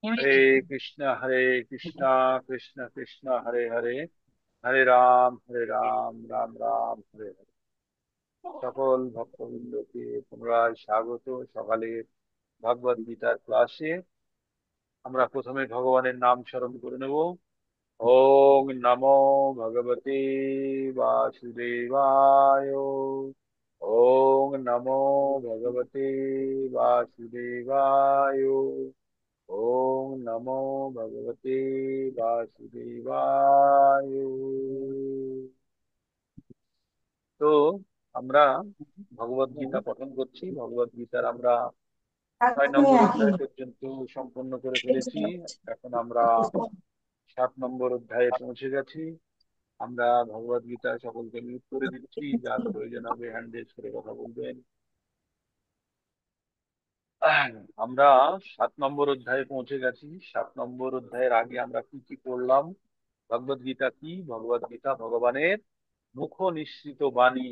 हरे हरे कृष्णा कृष्ण कृष्ण हरे हरे हरे রাম রাম রাম হরে হরে। সকল ভক্তবৃন্দকে পুনরায় স্বাগত সকালের ভগবদ গীতার ক্লাসে। আমরা প্রথমে ভগবানের নাম স্মরণ করে নেব। ওম নমো ভগবতে বাসুদেবায়। ওম নমো ভগবতে বাসুদেবায়। ওম নমো ভগবতে বাসুদেবায়। তো আমরা ভগবদ গীতা পঠন করছি। ভগবদ গীতার আমরা 6 নম্বর অধ্যায় পর্যন্ত সম্পন্ন করে ফেলেছি। এখন আমরা 7 নম্বর অধ্যায়ে পৌঁছে গেছি। আমরা ভগবদ গীতা সকলকে মিউট করে দিচ্ছি, যার প্রয়োজন হবে হ্যান্ড রেজ করে কথা বলবেন। আমরা 7 নম্বর অধ্যায়ে পৌঁছে গেছি। 7 নম্বর অধ্যায়ের আগে আমরা কি কি পড়লাম? ভগবদ গীতা কি? ভগবদ গীতা ভগবানের মুখ নিঃসৃত বাণী।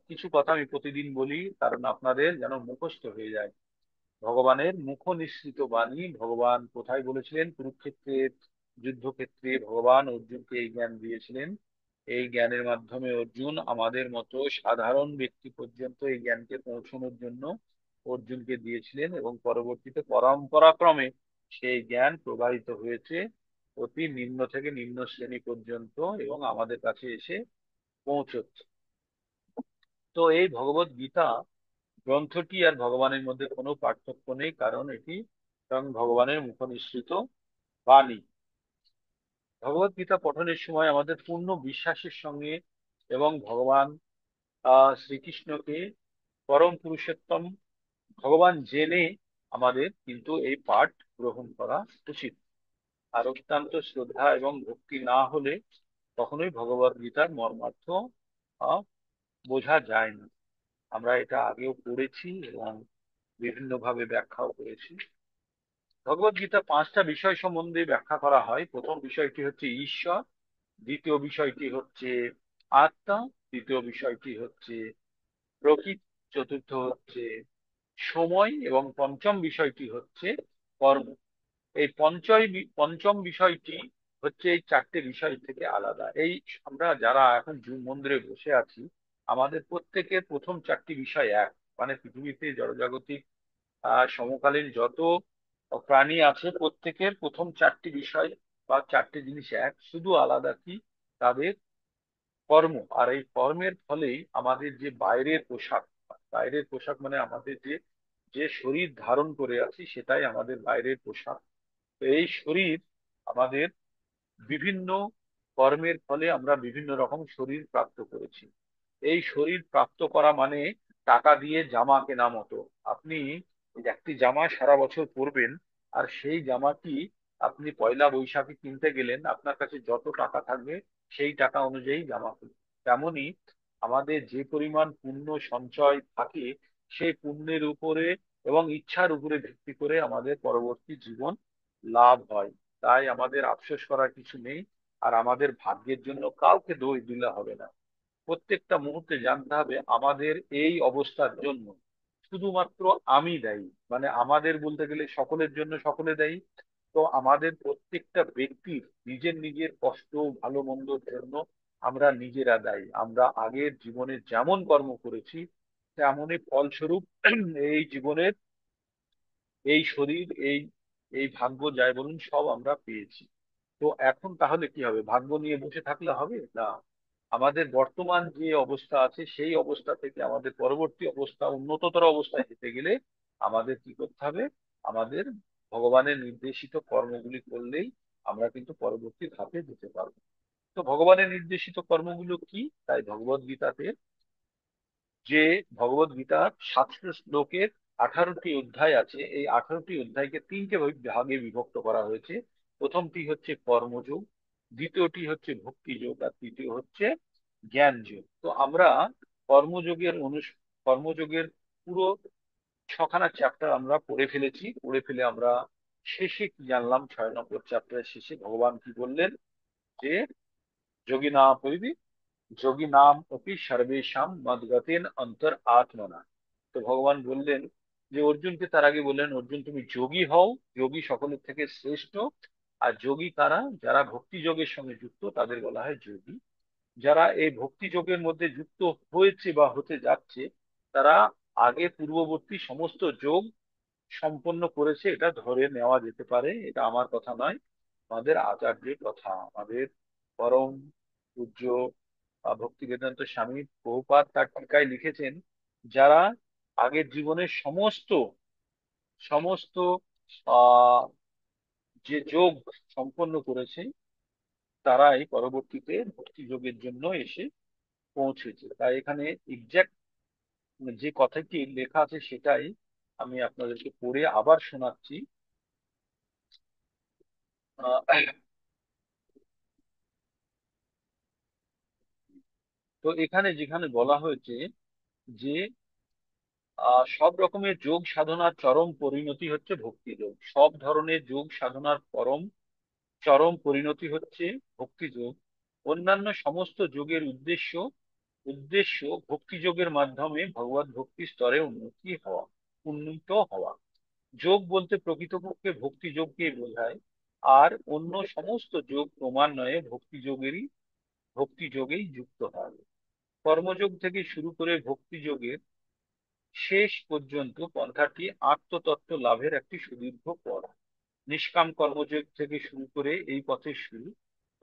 কিছু কথা আমি প্রতিদিন বলি, কারণ আপনাদের যেন মুখস্থ হয়ে যায়। ভগবানের মুখ নিঃসৃত বাণী। ভগবান কোথায় বলেছিলেন? কুরুক্ষেত্রের যুদ্ধক্ষেত্রে ভগবান অর্জুনকে এই জ্ঞান দিয়েছিলেন। এই জ্ঞানের মাধ্যমে অর্জুন আমাদের মতো সাধারণ ব্যক্তি পর্যন্ত এই জ্ঞানকে পৌঁছানোর জন্য অর্জুনকে দিয়েছিলেন, এবং পরবর্তীতে পরম্পরাক্রমে সেই জ্ঞান প্রবাহিত হয়েছে অতি নিম্ন থেকে নিম্ন শ্রেণী পর্যন্ত, এবং আমাদের কাছে এসে পৌঁছচ্ছে। তো এই ভগবত গীতা গ্রন্থটি আর ভগবানের মধ্যে কোনো পার্থক্য নেই, কারণ এটি স্বয়ং ভগবানের মুখ নিঃসৃত বাণী। ভগবত গীতা পঠনের সময় আমাদের পূর্ণ বিশ্বাসের সঙ্গে এবং ভগবান শ্রীকৃষ্ণকে পরম পুরুষোত্তম ভগবান জেনে আমাদের কিন্তু এই পাঠ গ্রহণ করা উচিত। আর অত্যন্ত শ্রদ্ধা এবং ভক্তি না হলে কখনোই ভগবত গীতার মর্মার্থ আহ, বোঝা যায় না। আমরা এটা আগেও পড়েছি এবং বিভিন্নভাবে ব্যাখ্যাও করেছি। ভগবত গীতা 5টা বিষয় সম্বন্ধে ব্যাখ্যা করা হয়। প্রথম বিষয়টি হচ্ছে ঈশ্বর, দ্বিতীয় বিষয়টি হচ্ছে আত্মা, তৃতীয় বিষয়টি হচ্ছে প্রকৃতি, চতুর্থ হচ্ছে সময়, এবং পঞ্চম বিষয়টি হচ্ছে কর্ম। এই পঞ্চম বিষয়টি হচ্ছে এই 4টে বিষয় থেকে আলাদা। এই আমরা যারা এখন মন্দিরে বসে আছি, আমাদের প্রত্যেকের প্রথম 4টি বিষয় এক। মানে পৃথিবীতে জড়জাগতিক সমকালীন যত প্রাণী আছে, প্রত্যেকের প্রথম 4টি বিষয় বা 4টে জিনিস এক, শুধু আলাদা কি? তাদের কর্ম। আর এই কর্মের ফলেই আমাদের যে বাইরের পোশাক, বাইরের পোশাক মানে আমাদের যে যে শরীর ধারণ করে আছি, সেটাই আমাদের বাইরের পোশাক। তো এই শরীর আমাদের বিভিন্ন কর্মের ফলে আমরা বিভিন্ন রকম শরীর প্রাপ্ত করেছি। এই শরীর প্রাপ্ত করা মানে টাকা দিয়ে জামা কেনা মতো। আপনি একটি জামা সারা বছর পরবেন, আর সেই জামাটি আপনি পয়লা বৈশাখে কিনতে গেলেন, আপনার কাছে যত টাকা থাকবে সেই টাকা অনুযায়ী জামা কিনবেন। তেমনি আমাদের যে পরিমাণ পুণ্য সঞ্চয় থাকে, সেই পুণ্যের উপরে এবং ইচ্ছার উপরে ভিত্তি করে আমাদের পরবর্তী জীবন লাভ হয়। তাই আমাদের আফসোস করার কিছু নেই, আর আমাদের ভাগ্যের জন্য কাউকে দোষ দিলে হবে না। প্রত্যেকটা মুহূর্তে জানতে হবে আমাদের এই অবস্থার জন্য শুধুমাত্র আমি দায়ী। মানে আমাদের বলতে গেলে সকলের জন্য সকলে দায়ী। তো আমাদের প্রত্যেকটা ব্যক্তির নিজের নিজের কষ্ট ভালো মন্দর জন্য আমরা নিজেরা দায়ী। আমরা আগের জীবনে যেমন কর্ম করেছি তেমনই ফলস্বরূপ এই জীবনের এই শরীর এই এই ভাগ্য যাই বলুন সব আমরা পেয়েছি। তো এখন তাহলে কি হবে? ভাগ্য নিয়ে বসে থাকলে হবে না। আমাদের বর্তমান যে অবস্থা আছে সেই অবস্থা থেকে আমাদের পরবর্তী অবস্থা উন্নততর অবস্থায় যেতে গেলে আমাদের কি করতে হবে? আমাদের ভগবানের নির্দেশিত কর্মগুলি করলেই আমরা কিন্তু পরবর্তী ধাপে যেতে পারবো। তো ভগবানের নির্দেশিত কর্মগুলো কি? তাই ভগবদ গীতাতে যে ভগবদ গীতার 700 শ্লোকের 18টি অধ্যায় আছে, এই 18টি অধ্যায়কে 3টে ভাগে বিভক্ত করা হয়েছে। প্রথমটি হচ্ছে কর্মযোগ, দ্বিতীয়টি হচ্ছে ভক্তি যোগ, আর তৃতীয় হচ্ছে জ্ঞান যোগ। তো আমরা কর্মযোগের কর্মযোগের পুরো 6খানা চ্যাপ্টার আমরা পড়ে ফেলেছি। পড়ে ফেলে আমরা শেষে কি জানলাম? 6 নম্বর চ্যাপ্টারের শেষে ভগবান কি বললেন? যে যোগী না যোগী নাম অপি সর্বেশাম মদগতেন অন্তর আত্মনা। তো ভগবান বললেন যে অর্জুনকে তার আগে বললেন, অর্জুন তুমি যোগী হও, যোগী সকলের থেকে শ্রেষ্ঠ। আর যোগী কারা? যারা ভক্তি যোগের সঙ্গে যুক্ত তাদের বলা হয় যোগী। যারা এই ভক্তি যোগের মধ্যে যুক্ত হয়েছে বা হতে যাচ্ছে, তারা আগে পূর্ববর্তী সমস্ত যোগ সম্পন্ন করেছে, এটা ধরে নেওয়া যেতে পারে। এটা আমার কথা নয়, আমাদের আচার্যের কথা। আমাদের পরম পূজ্য ভক্তি বেদান্ত স্বামী প্রভুপাদ তার টিকায় লিখেছেন, যারা আগের জীবনের সমস্ত সমস্ত আহ যে যোগ সম্পন্ন করেছে, তারাই পরবর্তীতে ভক্তি যোগের জন্য এসে পৌঁছেছে। তাই এখানে এক্সাক্ট যে কথাটি লেখা আছে সেটাই আমি আপনাদেরকে পড়ে আবার শোনাচ্ছি। আহ, তো এখানে যেখানে বলা হয়েছে যে সব রকমের যোগ সাধনার চরম পরিণতি হচ্ছে ভক্তি যোগ, সব ধরনের যোগ সাধনার চরম পরিণতি হচ্ছে ভক্তি যোগ। অন্যান্য সমস্ত যোগের উদ্দেশ্য উদ্দেশ্য ভক্তি যোগের মাধ্যমে ভগবত ভক্তি স্তরে উন্নীত হওয়া। যোগ বলতে প্রকৃতপক্ষে ভক্তি যোগকেই বোঝায়। আর অন্য সমস্ত যোগ ক্রমান্বয়ে ভক্তি যোগেই যুক্ত হয়। কর্মযোগ থেকে শুরু করে ভক্তি যোগের শেষ পর্যন্ত পন্থাটি আত্মতত্ত্ব লাভের একটি সুদীর্ঘ পথ। নিষ্কাম কর্মযোগ থেকে শুরু করে এই পথের শুরু।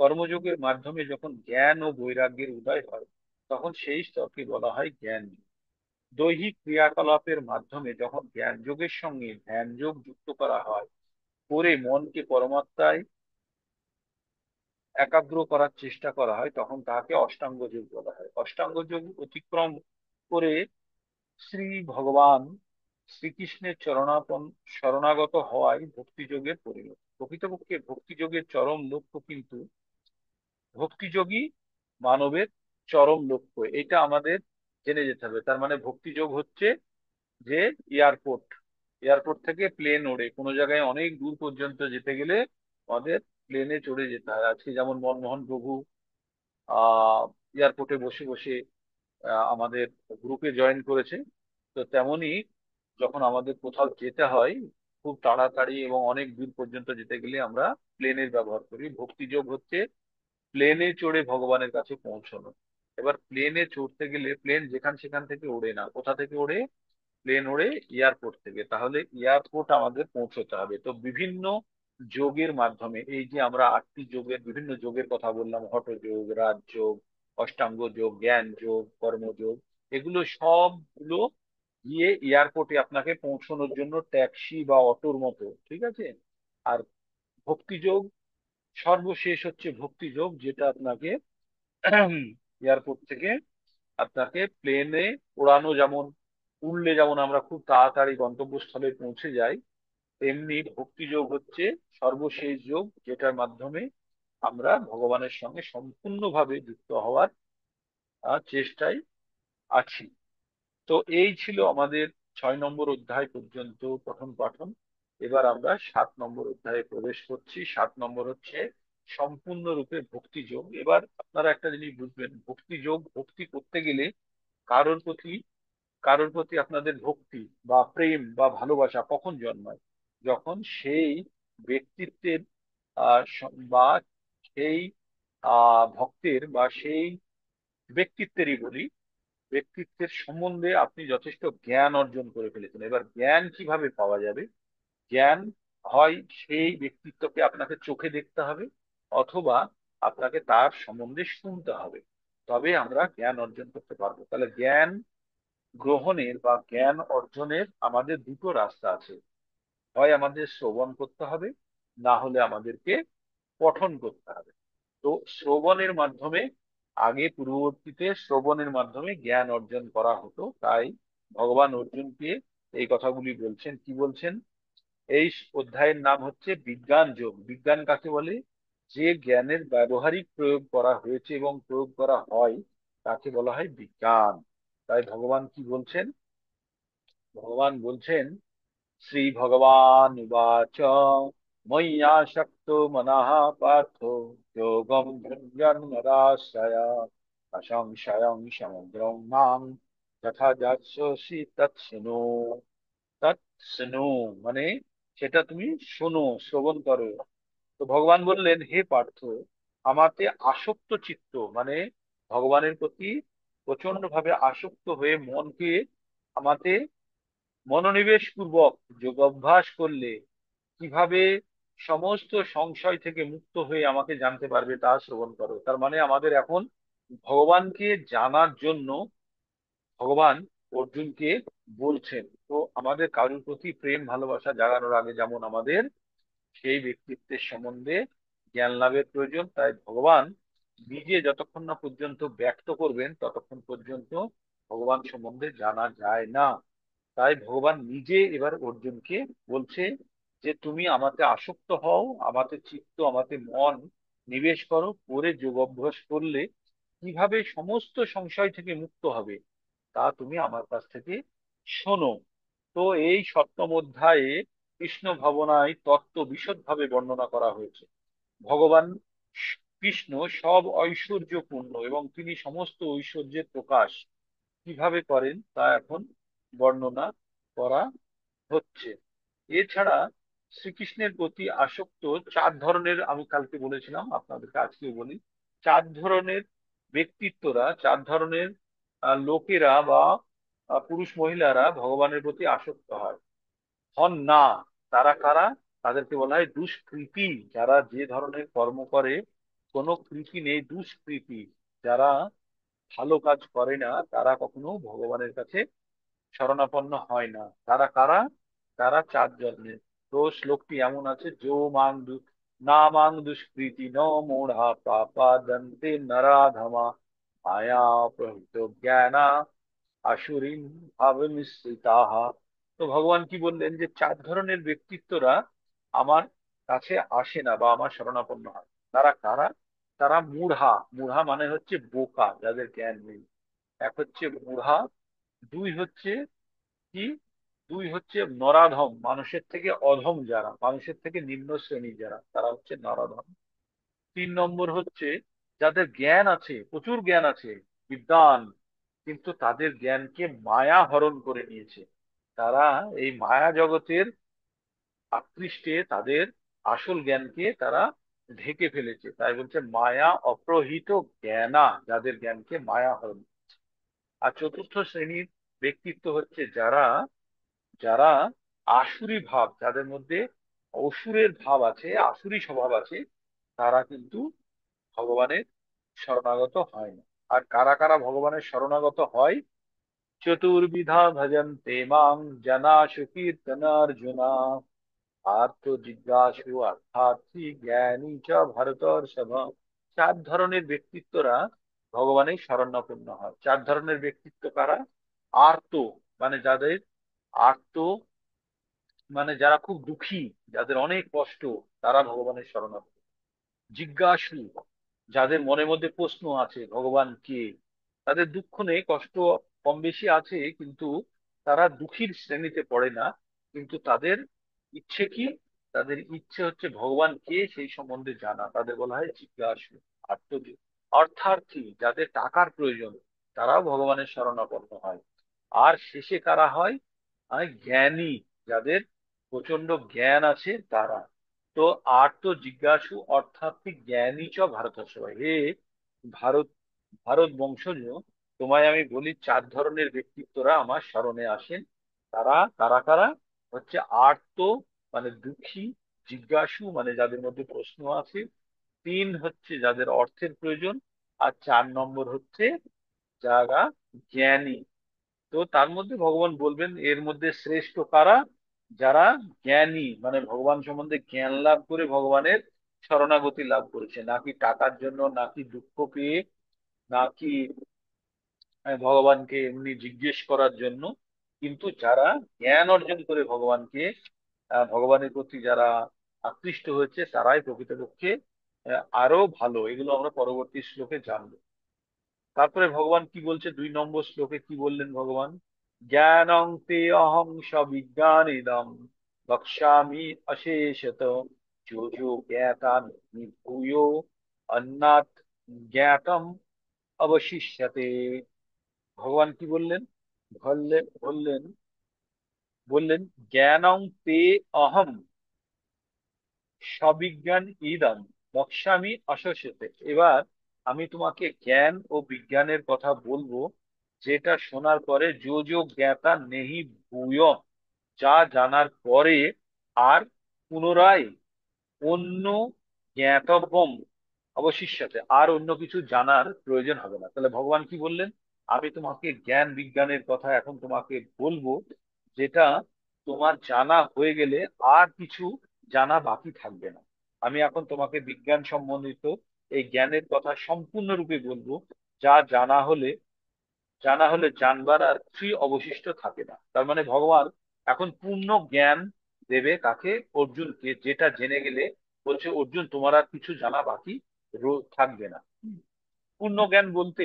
কর্মযোগের মাধ্যমে যখন জ্ঞান ও বৈরাগ্যের উদয় হয়, তখন সেই স্তরকে বলা হয় জ্ঞান যোগ। দৈহিক ক্রিয়াকলাপের মাধ্যমে যখন জ্ঞান যোগের সঙ্গে ধ্যান যোগ যুক্ত করা হয়, করে মনকে পরমাত্মায় একাগ্র করার চেষ্টা করা হয়, তখন তাহাকে অষ্টাঙ্গ যোগ বলা হয়। অষ্টাঙ্গ যোগ অতিক্রম করে শ্রী ভগবান শ্রীকৃষ্ণের শরণাগত হওয়াই ভক্তিযোগের পরিণতি। প্রকৃতপক্ষে ভক্তিযোগের চরম লক্ষ্য কিন্তু ভক্তিযোগী মানবের চরম লক্ষ্য, এটা আমাদের জেনে যেতে হবে। তার মানে ভক্তিযোগ হচ্ছে যে এয়ারপোর্ট, এয়ারপোর্ট থেকে প্লেন ওড়ে কোনো জায়গায় অনেক দূর পর্যন্ত যেতে গেলে আমাদের প্লেনে চড়ে যেতে হয়। আজকে যেমন মনমোহন প্রভু এয়ারপোর্টে বসে বসে আমাদের গ্রুপে জয়েন করেছে, তো তেমনি যখন আমাদের কোথাও যেতে হয় খুব তাড়াতাড়ি এবং অনেক দূর পর্যন্ত যেতে গেলে আমরা প্লেনের ব্যবহার করি। ভক্তিযোগ হচ্ছে প্লেনে চড়ে ভগবানের কাছে পৌঁছানো। এবার প্লেনে চড়তে গেলে প্লেন যেখান সেখান থেকে ওড়ে না, কোথা থেকে ওড়ে? প্লেন ওড়ে এয়ারপোর্ট থেকে। তাহলে এয়ারপোর্ট আমাদের পৌঁছতে হবে। তো বিভিন্ন যোগের মাধ্যমে, এই যে আমরা 8টি যোগের বিভিন্ন যোগের কথা বললাম, হঠযোগ, রাজযোগ, অষ্টাঙ্গ যোগ, জ্ঞান যোগ, কর্মযোগ, এগুলো সবগুলো গিয়ে এয়ারপোর্টে আপনাকে পৌঁছানোর জন্য ট্যাক্সি বা অটোর মতো, ঠিক আছে। আর ভক্তিযোগ সর্বশেষ হচ্ছে ভক্তিযোগ, যেটা আপনাকে এয়ারপোর্ট থেকে আপনাকে প্লেনে ওড়ানো, যেমন উড়লে যেমন আমরা খুব তাড়াতাড়ি গন্তব্যস্থলে পৌঁছে যাই, তেমনি ভক্তিযোগ হচ্ছে সর্বশেষ যোগ, যেটার মাধ্যমে আমরা ভগবানের সঙ্গে সম্পূর্ণভাবে যুক্ত হওয়ার চেষ্টায় আছি। তো এই ছিল আমাদের 6 নম্বর অধ্যায় পর্যন্ত পঠন পাঠন। এবার আমরা 7 নম্বর অধ্যায়ে প্রবেশ করছি। 7 নম্বর হচ্ছে সম্পূর্ণরূপে ভক্তিযোগ। এবার আপনারা একটা জিনিস বুঝবেন, ভক্তিযোগ ভক্তি করতে গেলে কারোর প্রতি কারোর প্রতি আপনাদের ভক্তি বা প্রেম বা ভালোবাসা কখন জন্মায়? যখন সেই ব্যক্তিত্বের বা সেই ভক্তের বা সেই ব্যক্তিত্বেরই বলি, ব্যক্তিত্বের সম্বন্ধে আপনি যথেষ্ট জ্ঞান অর্জন করে ফেলেছেন। এবার জ্ঞান কিভাবে পাওয়া যাবে? জ্ঞান হয় সেই ব্যক্তিত্বকে আপনাকে চোখে দেখতে হবে, অথবা আপনাকে তার সম্বন্ধে শুনতে হবে, তবে আমরা জ্ঞান অর্জন করতে পারবো। তাহলে জ্ঞান গ্রহণের বা জ্ঞান অর্জনের আমাদের দুটো রাস্তা আছে। হয় আমাদের শ্রবণ করতে হবে, না হলে আমাদেরকে পঠন করতে হবে। তো শ্রবণের মাধ্যমে, আগে পূর্ববর্তীতে শ্রবণের মাধ্যমে জ্ঞান অর্জন করা হতো। তাই ভগবান অর্জুনকে এই কথাগুলি বলছেন। কি বলছেন? এই অধ্যায়ের নাম হচ্ছে বিজ্ঞান যোগ। বিজ্ঞান কাকে বলে? যে জ্ঞানের ব্যবহারিক প্রয়োগ করা হয়েছে এবং প্রয়োগ করা হয়, তাকে বলা হয় বিজ্ঞান। তাই ভগবান কি বলছেন? ভগবান বলছেন, শ্রী ভগবান উবাচ ময়্যাসক্তো মনঃ পার্থ যোগং ভঞ্জন মদাশ্রয় অসংশয়ং সমগ্রং মাং তথা যাচ্যসি তৎসুনো। শোনো, মানে সেটা তুমি শোনো, শ্রবণ করো। তো ভগবান বললেন, হে পার্থ, আমাতে আসক্ত চিত্ত, মানে ভগবানের প্রতি প্রচন্ড ভাবে আসক্ত হয়ে মনকে আমাতে মনোনিবেশ পূর্বক যোগাভ্যাস করলে কিভাবে সমস্ত সংশয় থেকে মুক্ত হয়ে আমাকে জানতে পারবে তা শ্রবণ করো। তার মানে আমাদের এখন ভগবানকে জানার জন্য ভগবান অর্জুনকে বলছেন। তো আমাদের কারোর প্রতি প্রেম ভালোবাসা জাগানোর আগে যেমন আমাদের সেই ব্যক্তিত্বের সম্বন্ধে জ্ঞান লাভের প্রয়োজন, তাই ভগবান নিজে যতক্ষণ না পর্যন্ত ব্যক্ত করবেন ততক্ষণ পর্যন্ত ভগবান সম্বন্ধে জানা যায় না। তাই ভগবান নিজে এবার অর্জুনকে বলছে যে তুমি আমাতে আসক্ত হও, আমাতে চিত্ত, আমাতে মন নিবেশ করো, করে যোগ অভ্যাস করলে কিভাবে সমস্ত সংশয় থেকে মুক্ত হবে তা তুমি আমার কাছ থেকে শোনো। তো এই সপ্তম অধ্যায়ে কৃষ্ণ ভাবনায় তত্ত্ব বিশদভাবে বর্ণনা করা হয়েছে। ভগবান কৃষ্ণ সব ঐশ্বর্যপূর্ণ এবং তিনি সমস্ত ঐশ্বর্যের প্রকাশ কিভাবে করেন তা এখন বর্ণনা করা হচ্ছে। এছাড়া শ্রীকৃষ্ণের প্রতি আসক্ত চার ধরনের, আমি কালকে বলেছিলাম, আপনাদেরকে আজকেও বলি, চার ধরনের ব্যক্তিত্বরা, চার ধরনের লোকেরা বা পুরুষ মহিলারা ভগবানের প্রতি আসক্ত হয়, হন না। তারা কারা? তাদেরকে বলা হয় দুষ্কৃতী। যারা যে ধরনের কর্ম করে, কোনো কৃতি নেই, দুষ্কৃতী, যারা ভালো কাজ করে না, তারা কখনো ভগবানের কাছে শরণাপন্ন হয় না। তারা কারা? তারা চার জন্মের। তো শ্লোকটি এমন আছে, যো মাং না মাং দুষ্কৃতি ন মূঢ়া পাপা দন্তে নরাধমা মায়া প্রহিত জ্ঞানা আসুরিন ভাব মিশ্রিতাহা। তো ভগবান কি বললেন যে চার ধরনের ব্যক্তিত্বরা আমার কাছে আসে না বা আমার শরণাপন্ন হয়। তারা কারা? তারা মূঢ়া। মূঢ়া মানে হচ্ছে বোকা, যাদের জ্ঞান নেই। এক হচ্ছে মূঢ়া, দুই হচ্ছে কি, দুই হচ্ছে নরাধম, মানুষের থেকে অধম যারা, মানুষের থেকে নিম্ন শ্রেণীর যারা, তারা হচ্ছে নরাধম। তিন নম্বর হচ্ছে যাদের জ্ঞান আছে, প্রচুর জ্ঞান আছে, বিদ্বান, কিন্তু তাদের জ্ঞানকে মায়া হরণ করে নিয়েছে। তারা এই মায়া জগতের আকৃষ্টে তাদের আসল জ্ঞানকে তারা ঢেকে ফেলেছে, তাই বলছে মায়া অপ্রহিত জ্ঞানা, যাদের জ্ঞানকে মায়া হরণ। আর চতুর্থ শ্রেণীর ব্যক্তিত্ব হচ্ছে যারা যারা আসুরি ভাব, যাদের মধ্যে অসুরের ভাব আছে, আসুরি স্বভাব আছে, তারা কিন্তু ভগবানের শরণাগত হয় না। আর কারা কারা ভগবানের শরণাগত হয়? চতুর্বিধা ভজন্তে মাং জনা সুকীর্তনার্জুনা পার্থ জিজ্ঞাসু অর্থাৎ জ্ঞানী চ ভরতর্ষভ। চার ধরনের ব্যক্তিত্বরা ভগবানের শরণাপন্ন হয়। চার ধরনের ব্যক্তিত্ব কারা? আর্ত, মানে যাদের আর্ত, মানে যারা খুব দুঃখী, যাদের অনেক কষ্ট, তারা ভগবানের শরণাপন্ন। জিজ্ঞাসু, যাদের মনের মধ্যে প্রশ্ন আছে ভগবান কে, তাদের দুঃখ নেই, কষ্ট কম বেশি আছে, কিন্তু তারা দুঃখীর শ্রেণীতে পড়ে না, কিন্তু তাদের ইচ্ছে কি, তাদের ইচ্ছে হচ্ছে ভগবান কে সেই সম্বন্ধে জানা, তাদের বলা হয় জিজ্ঞাসু। আর্তজি অর্থার্থী, যাদের টাকার প্রয়োজন, তারাও ভগবানের শরণাপন্ন হয়। আর শেষে কারা হয়? জ্ঞানী, যাদের প্রচন্ড জ্ঞান আছে তারা। তো আর্ত জিজ্ঞাসু অর্থাৎ জ্ঞানী চ ভারতর্ষ। হে ভারত, ভারত বংশজ, তোমায় আমি বলি চার ধরনের ব্যক্তিত্বরা আমার স্মরণে আসেন। তারা কারা কারা? হচ্ছে আর্ত, মানে দুঃখী, জিজ্ঞাসু, মানে যাদের মধ্যে প্রশ্ন আছে, তিন হচ্ছে যাদের অর্থের প্রয়োজন, আর চার নম্বর হচ্ছে যারা জ্ঞানী। তো তার মধ্যে ভগবান বলবেন এর মধ্যে শ্রেষ্ঠ কারা? যারা জ্ঞানী, মানে ভগবান সম্বন্ধে জ্ঞান লাভ করে ভগবানের শরণাগতি লাভ করেছে, নাকি টাকার জন্য, নাকি দুঃখ পেয়ে, নাকি ভগবানকে এমনি জিজ্ঞেস করার জন্য। কিন্তু যারা জ্ঞান অর্জন করে ভগবানকে, ভগবানের প্রতি যারা আকৃষ্ট হয়েছে, তারাই প্রকৃতপক্ষে আরো ভালো। এগুলো আমরা পরবর্তী শ্লোকে জানবো। তারপরে ভগবান কি বলছে, 2 নম্বর শ্লোকে কি বললেন ভগবান? জ্ঞানং তে অহং সবিজ্ঞানিদম বক্ষ্যামি অশেষত যোজো জ্ঞাতান ভূয়ো অন্নাৎ জ্ঞাতম অবশিষ্যতে। ভগবান কি বললেন? বললেন, বললেন জ্ঞানং তে অহম সবিজ্ঞান ইদম বক্ষ্যামি অশ্বসেতে। এবার আমি তোমাকে জ্ঞান ও বিজ্ঞানের কথা বলবো, যেটা শোনার পরে যো যো জ্ঞাতা নেহি ভূয়, যা জানার পরে আর পুনরায় অন্য জ্ঞাতব্যম অবশিষ্যতে, আর অন্য কিছু জানার প্রয়োজন হবে না। তাহলে ভগবান কি বললেন, আমি তোমাকে জ্ঞান বিজ্ঞানের কথা এখন তোমাকে বলবো, যেটা তোমার জানা হয়ে গেলে আর কিছু জানা বাকি থাকবে না। আমি এখন তোমাকে বিজ্ঞান সম্বন্ধিত এই জ্ঞানের কথা সম্পূর্ণরূপে বলবো, যা জানা হলে জানবার আর কিছুই অবশিষ্ট থাকে না। তার মানে ভগবান এখন পূর্ণ জ্ঞান দেবে কাকে? অর্জুনকে, যেটা জেনে গেলে বলছে অর্জুন তোমার আর কিছু জানা বাকি থাকবে না। পূর্ণ জ্ঞান বলতে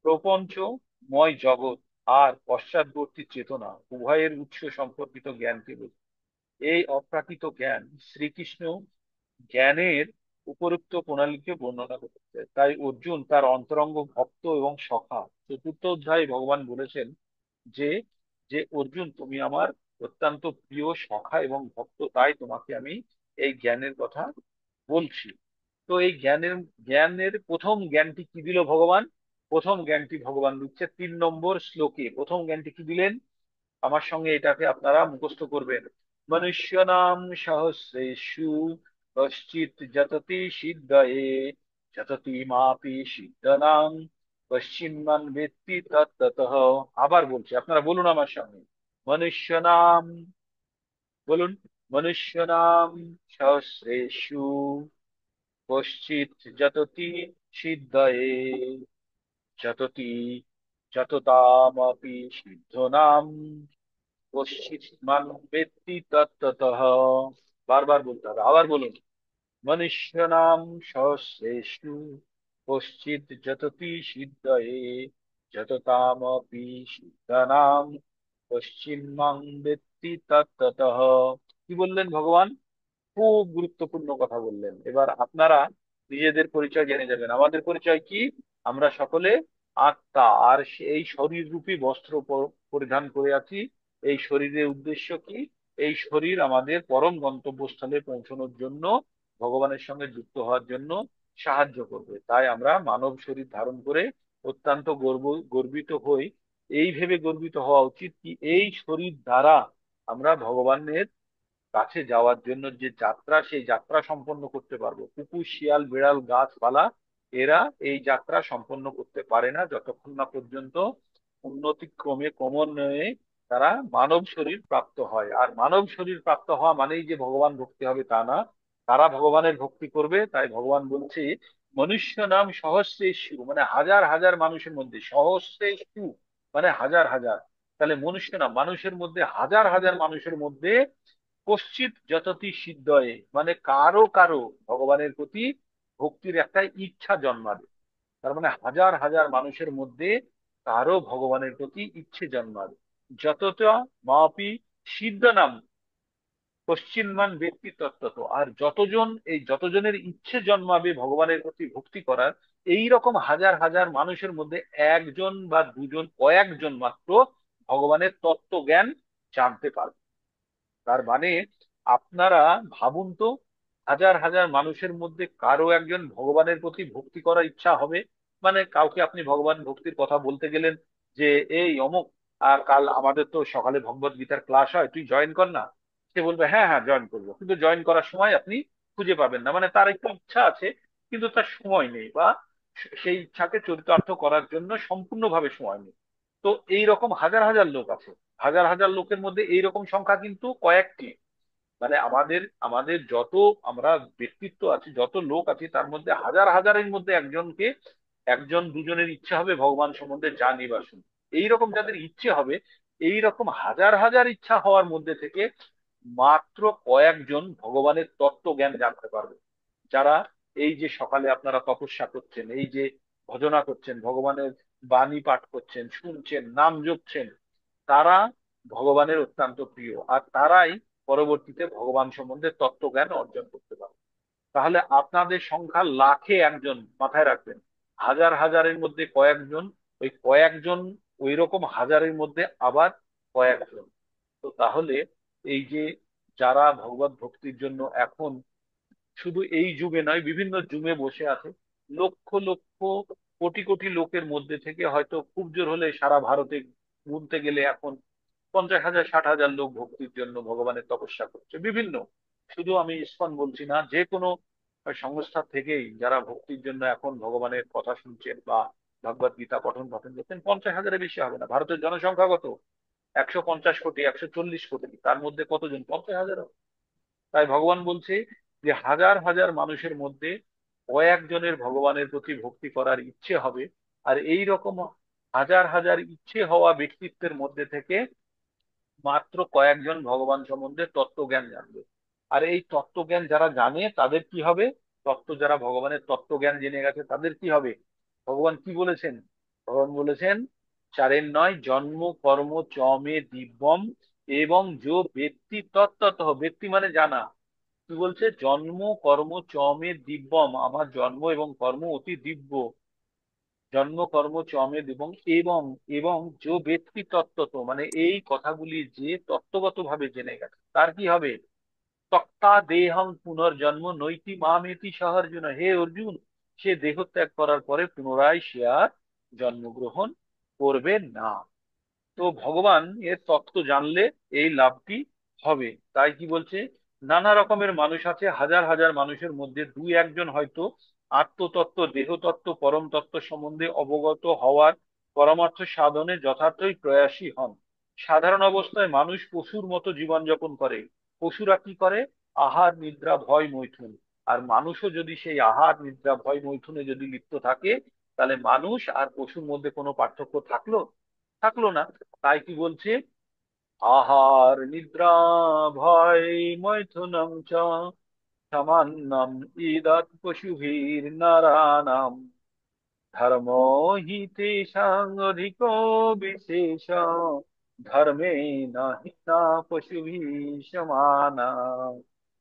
প্রপঞ্চময় জগৎ আর পশ্চাৎবর্তী চেতনা উভয়ের উৎস সম্পর্কিত জ্ঞানকে বোঝায়। এই অপ্রাকৃত জ্ঞান শ্রীকৃষ্ণ জ্ঞানের উপরোক্ত প্রণালীকে বর্ণনা করতে। তাই অর্জুন তার অন্তরঙ্গ ভক্ত এবং সখা। চতুর্থ অধ্যায়ে ভগবান বলেছেন যে যে অর্জুন তুমি আমার অত্যন্ত প্রিয় সখা এবং ভক্ত, তাই তোমাকে আমি এই জ্ঞানের কথা বলছি। তো এই জ্ঞানের প্রথম জ্ঞানটি কি দিল ভগবান? প্রথম জ্ঞানটি ভগবান দিচ্ছে 3 নম্বর শ্লোকে। প্রথম জ্ঞানটি কি দিলেন? আমার সঙ্গে এটাকে আপনারা মুখস্থ করবেন। মনুষ্যনাম সহস্রেষু কশ্চিৎ যততি সিদ্ধয়ে যততি মাপি সিদ্ধনাং কশ্চিন্মান বেত্তি তত্ত্বতঃ। আবার বলছি, আপনারা বলুন আমার সঙ্গে। মনুষ্যনাম, বলুন, মনুষ্যনাম সহস্রেষু কশ্চিৎ যততি সিদ্ধয়ে যততি যততামপি সিদ্ধনাম কশ্চিৎ মান বেত্তি তত্ত্বতঃ। বারবার বলতে হবে, আবার বলুন। মনুষ্যানাম সহস্রেষু কশ্চিৎ যততি সিদ্ধয়ে যততামপি সিদ্ধানাম কশ্চিন্ মাং বেত্তি তত্ত্বতঃ। কি বললেন ভগবান? খুব গুরুত্বপূর্ণ কথা বললেন। এবার আপনারা নিজেদের পরিচয় জেনে যাবেন। আমাদের পরিচয় কি? আমরা সকলে আত্মা, আর এই শরীর রূপী বস্ত্র পরিধান করে আছি। এই শরীরের উদ্দেশ্য কি? এই শরীর আমাদের পরম গন্তব্যস্থলে পৌঁছানোর জন্য, ভগবানের সঙ্গে যুক্ত হওয়ার জন্য সাহায্য করবে। তাই আমরা মানব শরীর ধারণ করে অত্যন্ত গর্বিত হই। এই ভেবে গর্বিত হওয়া উচিত কি এই শরীর দ্বারা আমরা ভগবানের কাছে যাওয়ার জন্য যে যাত্রা, সেই যাত্রা সম্পন্ন করতে পারবো। কুকুর, শিয়াল, বিড়াল, গাছপালা এরা এই যাত্রা সম্পন্ন করতে পারে না যতক্ষণ না পর্যন্ত উন্নতিক্রমে ক্রমান্বয়ে তারা মানব শরীর প্রাপ্ত হয়। আর মানব শরীর প্রাপ্ত হওয়া মানেই যে ভগবান ভক্তি হবে তা না। তারা ভগবানের ভক্তি করবে। তাই ভগবান বলছে মনুষ্য নাম সহস্রেষু, মানে হাজার হাজার মানুষের মধ্যে, সহস্রেষু মানে হাজার হাজার। তাহলে মনুষ্য নাম মানুষের মধ্যে, হাজার হাজার মানুষের মধ্যে কশ্চিৎ যততি সিদ্ধয়ে, মানে কারো কারো ভগবানের প্রতি ভক্তির একটা ইচ্ছা জন্মাবে। তার মানে হাজার হাজার মানুষের মধ্যে কারো ভগবানের প্রতি ইচ্ছে জন্মাবে। যতটা মাপি সিদ্ধ নাম পশ্চিমমান ব্যক্তি তত্ত্বত। আর যতজনের ইচ্ছে জন্মাবে ভগবানের প্রতি ভক্তি করার, এই রকম হাজার হাজার মানুষের মধ্যে একজন বা দুজন, কয়েকজন মাত্র ভগবানের তত্ত্ব জ্ঞান জানতে পারবে। তার মানে আপনারা ভাবুন তো, হাজার হাজার মানুষের মধ্যে কারো একজন ভগবানের প্রতি ভক্তি করার ইচ্ছা হবে। মানে কাউকে আপনি ভগবান ভক্তির কথা বলতে গেলেন যে এই অমুক, কাল আমাদের তো সকালে ভগবত গীতার ক্লাস হয়, তুই জয়েন কর না। সে বলবে হ্যাঁ হ্যাঁ জয়েন করবো, কিন্তু জয়েন করার সময় আপনি খুঁজে পাবেন না। মানে তার একটু ইচ্ছা আছে কিন্তু তার সময় নেই, বা সেই ইচ্ছাকে চরিতার্থ করার জন্য সম্পূর্ণভাবে সময় নেই। তো এই রকম হাজার হাজার লোক আছে। হাজার হাজার লোকের মধ্যে এইরকম সংখ্যা কিন্তু কয়েকটি। মানে আমাদের আমাদের যত আমরা ব্যক্তিত্ব আছি, যত লোক আছি, তার মধ্যে হাজার হাজারের মধ্যে একজনকে, একজন দুজনের ইচ্ছে হবে ভগবান সম্বন্ধে জানি বা শুনি। এইরকম যাদের ইচ্ছে হবে, এইরকম হাজার হাজার ইচ্ছা হওয়ার মধ্যে থেকে মাত্র কয়েকজন ভগবানের তত্ত্ব জ্ঞান জানতে পারবে। যারা এই যে সকালে আপনারা তপস্যা করছেন, এই যে ভজনা করছেন, ভগবানের বাণী পাঠ করছেন, শুনছেন, নাম জপছেন, তারা ভগবানের অত্যন্ত প্রিয়। আর তারাই পরবর্তীতে ভগবান সম্বন্ধে তত্ত্বজ্ঞান অর্জন করতে পারে। তাহলে আপনাদের সংখ্যা লাখে একজন, মাথায় রাখবেন। হাজার হাজারের মধ্যে কয়েকজন, ওই কয়েকজন ওই রকম হাজারের মধ্যে আবার কয়েকজন। তো তাহলে এই যে যারা ভগবত ভক্তির জন্য এখন শুধু এই যুগে নয় বিভিন্ন যুগে বসে আছে, লক্ষ লক্ষ কোটি কোটি লোকের মধ্যে থেকে হয়তো খুব জোর হলে সারা ভারতে গুনতে গেলে এখন 50,000 60,000 লোক ভক্তির জন্য ভগবানের তপস্যা করছে বিভিন্ন। শুধু আমি ইসকন বলছি না, যে কোনো সংস্থা থেকেই যারা ভক্তির জন্য এখন ভগবানের কথা শুনছেন বা ভগবত গীতা পঠন পাঠন করছেন, 50,000-এর বেশি হবে না। ভারতের জনসংখ্যা কত? 150 কোটি, 140 কোটি, তার মধ্যে কতজন? 50,000। তাই ভগবান বলছে যে হাজার হাজার মানুষের মধ্যে কয়েকজনের ভগবানের প্রতি ভক্তি করার ইচ্ছে হবে। আর এই রকম হাজার হাজার ইচ্ছে হওয়া ব্যক্তিত্বের মধ্যে থেকে মাত্র কয়েকজন ভগবান সম্বন্ধে তত্ত্বজ্ঞান জানবে। আর এই তত্ত্বজ্ঞান যারা জানে তাদের কি হবে? যারা ভগবানের তত্ত্বজ্ঞান জেনে গেছে তাদের কি হবে? ভগবান কি বলেছেন? ভগবান বলেছেন, চারের নয়, জন্ম কর্ম চমে দিব্যম এবং যো ব্যক্তি তত্ত্বতঃ, ব্যক্তি মানে জানা। কি বলছে? জন্ম কর্ম চমে দিব্যম, আমার জন্ম এবং কর্ম অতি দিব্য। জন্ম কর্ম চমে এবং এবং এবং যে ব্যক্তি তত্ত্বত, মানে এই কথাগুলি যে তত্ত্বগত ভাবে জেনে গেছে তার কি হবে? তক্তা দেহং পুনর্জন্ম নৈতি মামেতি সহ অর্জুন, হে অর্জুন, সে দেহ ত্যাগ করার পরে পুনরায় সে আর জন্মগ্রহণ করবে না। তো ভগবান এর তত্ত্ব জানলে এই লাভটি হবে। তাই কি বলছে? নানা রকমের মানুষ আছে, হাজার হাজার মানুষের মধ্যে দুই একজন হয়তো আত্মতত্ত্ব দেহতত্ত্ব পরম তত্ত্ব সম্বন্ধে অবগত হওয়ার পরমার্থ সাধনে যথার্থই প্রয়াসী হন। সাধারণ অবস্থায় মানুষ পশুর মতো জীবনযাপন করে। পশুরা কি করে? আহার নিদ্রা ভয় মৈথুন। আর মানুষও যদি সেই আহার নিদ্রা ভয় মৈথুনে যদি লিপ্ত থাকে, তাহলে মানুষ আর পশুর মধ্যে কোনো পার্থক্য থাকলো? থাকলো না। তাই কি বলছে? আহার নিদ্রা ভয় মৈথুনং চ সামান্যম ইদৎ পশুভির নরাণাম ধর্ম হি তেষাং অধিকো বিশেষ ধর্মে নাহি না পশুভি সমানা।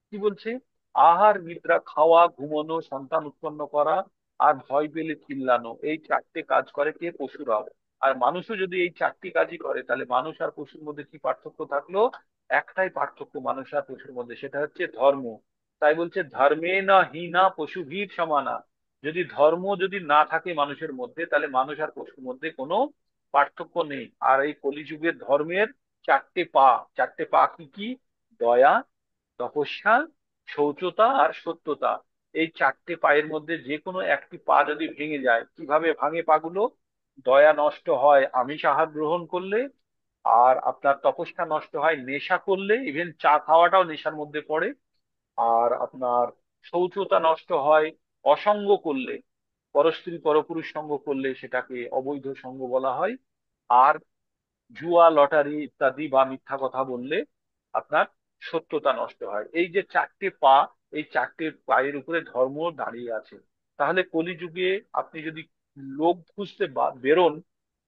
কি বলছে? আহার নিদ্রা, খাওয়া, ঘুমানো, সন্তান উৎপন্ন করা আর ভয় পেলে চিল্লানো, এই চারটে কাজ করে কে? পশুরাও। আর মানুষও যদি এই চারটি কাজই করে, তাহলে মানুষ আর পশুর মধ্যে কি পার্থক্য থাকলো? একটাই পার্থক্য মানুষ আর পশুর মধ্যে, সেটা হচ্ছে ধর্ম। তাই বলছে ধর্মে না হি না পশুভীর সমানা। যদি ধর্ম যদি না থাকে মানুষের মধ্যে, তাহলে মানুষ আর পশুর মধ্যে কোনো পার্থক্য নেই। আর এই কলিযুগের ধর্মের চারটে পা। চারটে পা কি কি? দয়া, তপস্যা, শৌচতা আর সত্যতা। এই চারটে পায়ের মধ্যে যে কোনো একটি পা যদি ভেঙে যায়, কিভাবে ভাঙে পাগুলো? দয়া নষ্ট হয় আমিষ আহার গ্রহণ করলে, আর আপনার তপস্যা নষ্ট হয় নেশা করলে, ইভেন চা খাওয়াটাও নেশার মধ্যে পড়ে। আর আপনার শৌচতা নষ্ট হয় অসঙ্গ করলে, পরস্ত্রী পরপুরুষ সঙ্গ করলে সেটাকে অবৈধ সঙ্গ বলা হয়। আর জুয়া লটারি ইত্যাদি বা মিথ্যা কথা বললে আপনার সত্যতা নষ্ট হয়। এই যে চারটে পা, এই চারটে পায়ের উপরে ধর্ম দাঁড়িয়ে আছে। তাহলে কলিযুগে আপনি যদি লোক খুঁজতে বেরোন,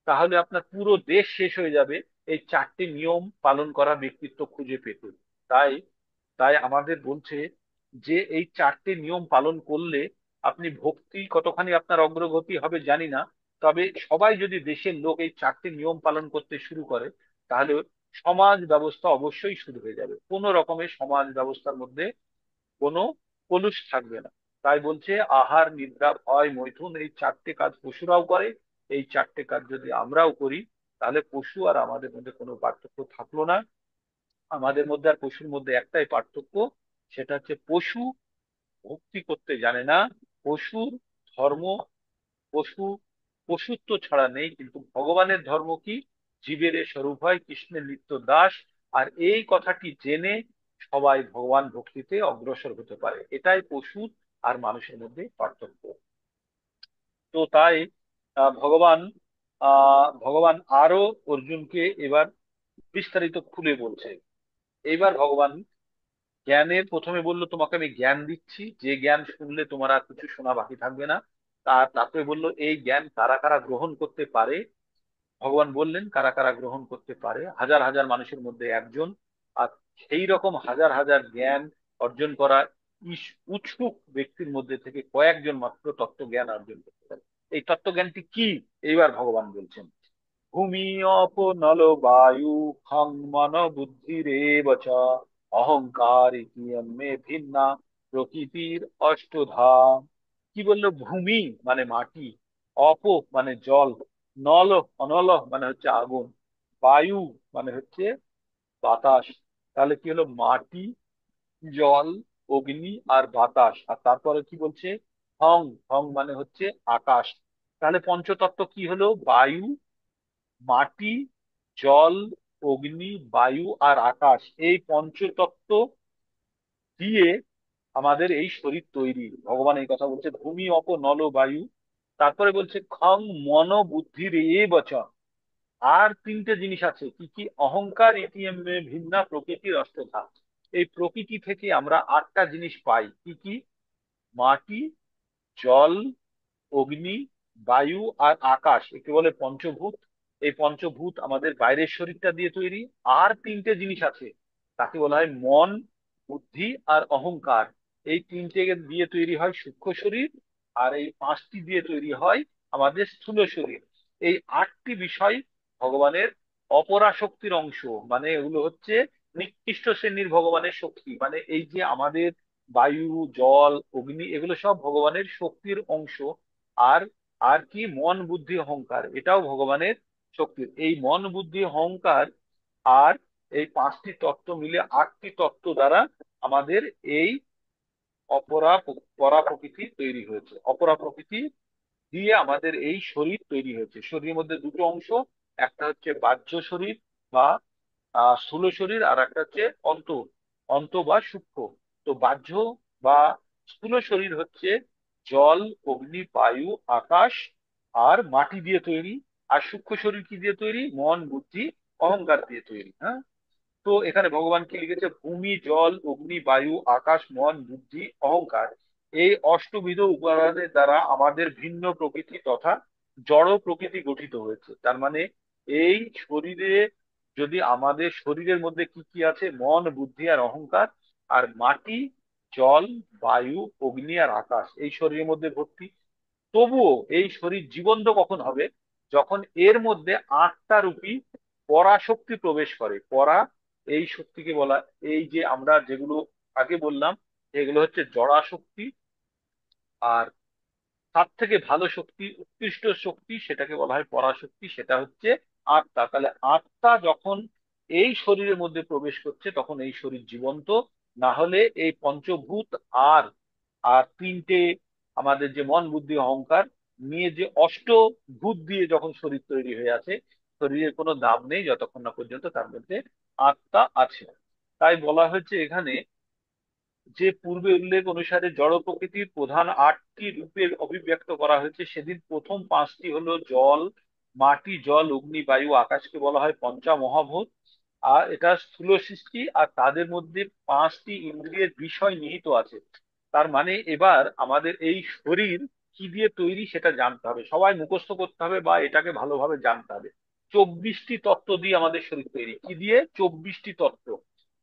তাহলে আপনার পুরো দেশ শেষ হয়ে যাবে এই চারটি নিয়ম পালন করা ব্যক্তিত্ব খুঁজে পেতে। তাই তাই আমাদের বলছে যে এই চারটি নিয়ম পালন করলে আপনি ভক্তি কতখানি আপনার অগ্রগতি হবে জানি না, তবে সবাই যদি দেশের লোক এই চারটি নিয়ম পালন করতে শুরু করে, তাহলে সমাজ ব্যবস্থা অবশ্যই শুরু হয়ে যাবে। কোনো রকমের সমাজ ব্যবস্থার মধ্যে কোনো কলুষ থাকবে না। তাই বলছে আহার নিদ্রা ভয় মৈথুন, এই চারটে কাজ পশুরাও করে। এই চারটে কাজ যদি আমরাও করি, তাহলে পশু আর আমাদের মধ্যে কোনো পার্থক্য থাকলো না। আমাদের মধ্যে আর পশুর মধ্যে একটাই পার্থক্য, সেটা হচ্ছে পশু ভক্তি করতে জানে না। পশুর ধর্ম, পশু পশুত্ব ছাড়া নেই, কিন্তু ভগবানের ধর্ম কি? জীবের এ স্বরূপ হয় কৃষ্ণের নিত্য দাস। আর এই কথাটি জেনে সবাই ভগবান ভক্তিতে অগ্রসর হতে পারে। এটাই পশু আর মানুষের মধ্যে পার্থক্য। তো তাই ভগবান ভগবান আরো অর্জুনকে এবার বিস্তারিত খুলে বলছে। এইবার ভগবান জ্ঞানের প্রথমে বললো, তোমাকে আমি জ্ঞান দিচ্ছি, যে জ্ঞান শুনলে তোমার আর কিছু শোনা বাকি থাকবে না। তারপরে বললো এই জ্ঞান কারা কারা গ্রহণ করতে পারে। ভগবান বললেন কারা কারা গ্রহণ করতে পারে, হাজার হাজার মানুষের মধ্যে একজন। আর সেই রকম হাজার হাজার জ্ঞান অর্জন করা উৎসুক ব্যক্তির মধ্যে থেকে কয়েকজন মাত্র তত্ত্বজ্ঞান অর্জন করতে পারে। এই তত্ত্বজ্ঞানটি কি? এইবার ভগবান বলছেন, ভূমি অপ নল বায়ু খং মন বুদ্ধিরেব চ অহংকার ইতি মে ভিন্না প্রকৃতির অষ্টধা। কি বললো? ভূমি মানে মাটি, অপ মানে জল, নল অনল মানে হচ্ছে আগুন, বায়ু মানে হচ্ছে বাতাস। তাহলে কি হলো? মাটি, জল, অগ্নি আর বাতাস। আর তারপরে কি বলছে? হং, হং মানে হচ্ছে আকাশ। তাহলে পঞ্চতত্ত্ব কি হলো? বায়ু, মাটি, জল, অগ্নি, বায়ু আর আকাশ। এই পঞ্চতত্ত্ব দিয়ে আমাদের এই শরীর তৈরি। ভগবান এই কথা বলছে, ভূমি অপ নল বায়ু। তারপরে বলছে খং মন বুদ্ধির এ বচন। আর তিনটে জিনিস আছে, কি কি? অহংকার এটিএম ভিন্না প্রকৃতির অষ্টধা। এই প্রকৃতি থেকে আমরা আটটা জিনিস পাই। কি কি? মাটি, জল, অগ্নি, বায়ু আর আকাশ, একে বলে পঞ্চভূত। এই পঞ্চভূত আমাদের বাইরের শরীরটা দিয়ে তৈরি। আর তিনটে জিনিস আছে, তাকে বলা হয় মন, বুদ্ধি আর অহংকার। এই তিনটে দিয়ে তৈরি হয় সূক্ষ্ম শরীর, আর এই পাঁচটি দিয়ে তৈরি হয় আমাদের স্থূল শরীর। এই আটটি বিষয় ভগবানের অপরা শক্তির অংশ। মানে এগুলো হচ্ছে নিকৃষ্ট শ্রেণীর ভগবানের শক্তি। মানে এই যে আমাদের বায়ু, জল, অগ্নি, এগুলো সব ভগবানের শক্তির অংশ। আর আর কি? মন, বুদ্ধি, অহংকার, এটাও ভগবানের শক্তির। এই মন, বুদ্ধি, অহংকার আর এই পাঁচটি তত্ত্ব মিলে আটটি তত্ত্ব দ্বারা আমাদের এই অপরা পরা প্রকৃতি তৈরি হয়েছে। অপরা প্রকৃতি দিয়ে আমাদের এই শরীর তৈরি হয়েছে। শরীরের মধ্যে দুটো অংশ, একটা হচ্ছে বাহ্য শরীর বা স্থূল শরীর, আর একটা হচ্ছে অন্ত, অন্ত বা সূক্ষ্ম। তো বাহ্য বা স্থূল শরীর হচ্ছে জল, অগ্নি, বায়ু, আকাশ আর মাটি দিয়ে তৈরি। আর সূক্ষ্ম শরীর কি দিয়ে তৈরি? মন, বুদ্ধি, অহংকার দিয়ে তৈরি। হ্যাঁ। তো এখানে ভগবান কি লিখেছে? ভূমি, জল, অগ্নি, বায়ু, আকাশ, মন, বুদ্ধি, অহংকার, এই অষ্টবিধ উপাদানের দ্বারা আমাদের ভিন্ন প্রকৃতি তথা জড় প্রকৃতি গঠিত হয়েছে। তার মানে এই শরীরে, যদি আমাদের শরীরের মধ্যে কি কি আছে? মন, বুদ্ধি আর অহংকার, আর মাটি, জল, বায়ু, অগ্নি আর আকাশ এই শরীরের মধ্যে ভর্তি। তবুও এই শরীর জীবন্ত কখন হবে? যখন এর মধ্যে আত্মা রূপী পরাশক্তি প্রবেশ করে। পরা, এই শক্তিকে বলা, এই যে আমরা যেগুলো আগে বললাম, এগুলো হচ্ছে জড়া শক্তি। আর তার থেকে ভালো শক্তি, উৎকৃষ্ট শক্তি, সেটাকে বলা হয় পরাশক্তি, সেটা হচ্ছে আত্মা। তাহলে আত্মা যখন এই শরীরের মধ্যে প্রবেশ করছে তখন এই শরীর জীবন্ত। না হলে এই পঞ্চভূত আর আর তিনটে আমাদের যে মন, বুদ্ধি, অহংকার নিয়ে যে অষ্টভূত দিয়ে যখন শরীর তৈরি হয়ে আছে, শরীরের কোনো দাম নেই যতক্ষণ না পর্যন্ত তার মধ্যে আত্মা আছে। তাই বলা হয়েছে এখানে যে পূর্বে উল্লেখ অনুসারে জড় প্রকৃতির প্রধান আটটি রূপের অভিব্যক্ত করা হয়েছে। সেদিন প্রথম পাঁচটি হলো জল, মাটি, জল, অগ্নি, বায়ু, আকাশকে বলা হয় পঞ্চমহাভূত। আর এটা স্থূল সৃষ্টি, আর তাদের মধ্যে পাঁচটি ইন্দ্রিয়ের বিষয় নিহিত আছে। তার মানে এবার আমাদের এই শরীর কি দিয়ে তৈরি সেটা জানতে হবে, সবাই মুখস্থ করতে হবে বা এটাকে ভালোভাবে জানতে হবে। 24টি তত্ত্ব দিয়ে আমাদের শরীর তৈরি। কি দিয়ে? 24টি তত্ত্ব।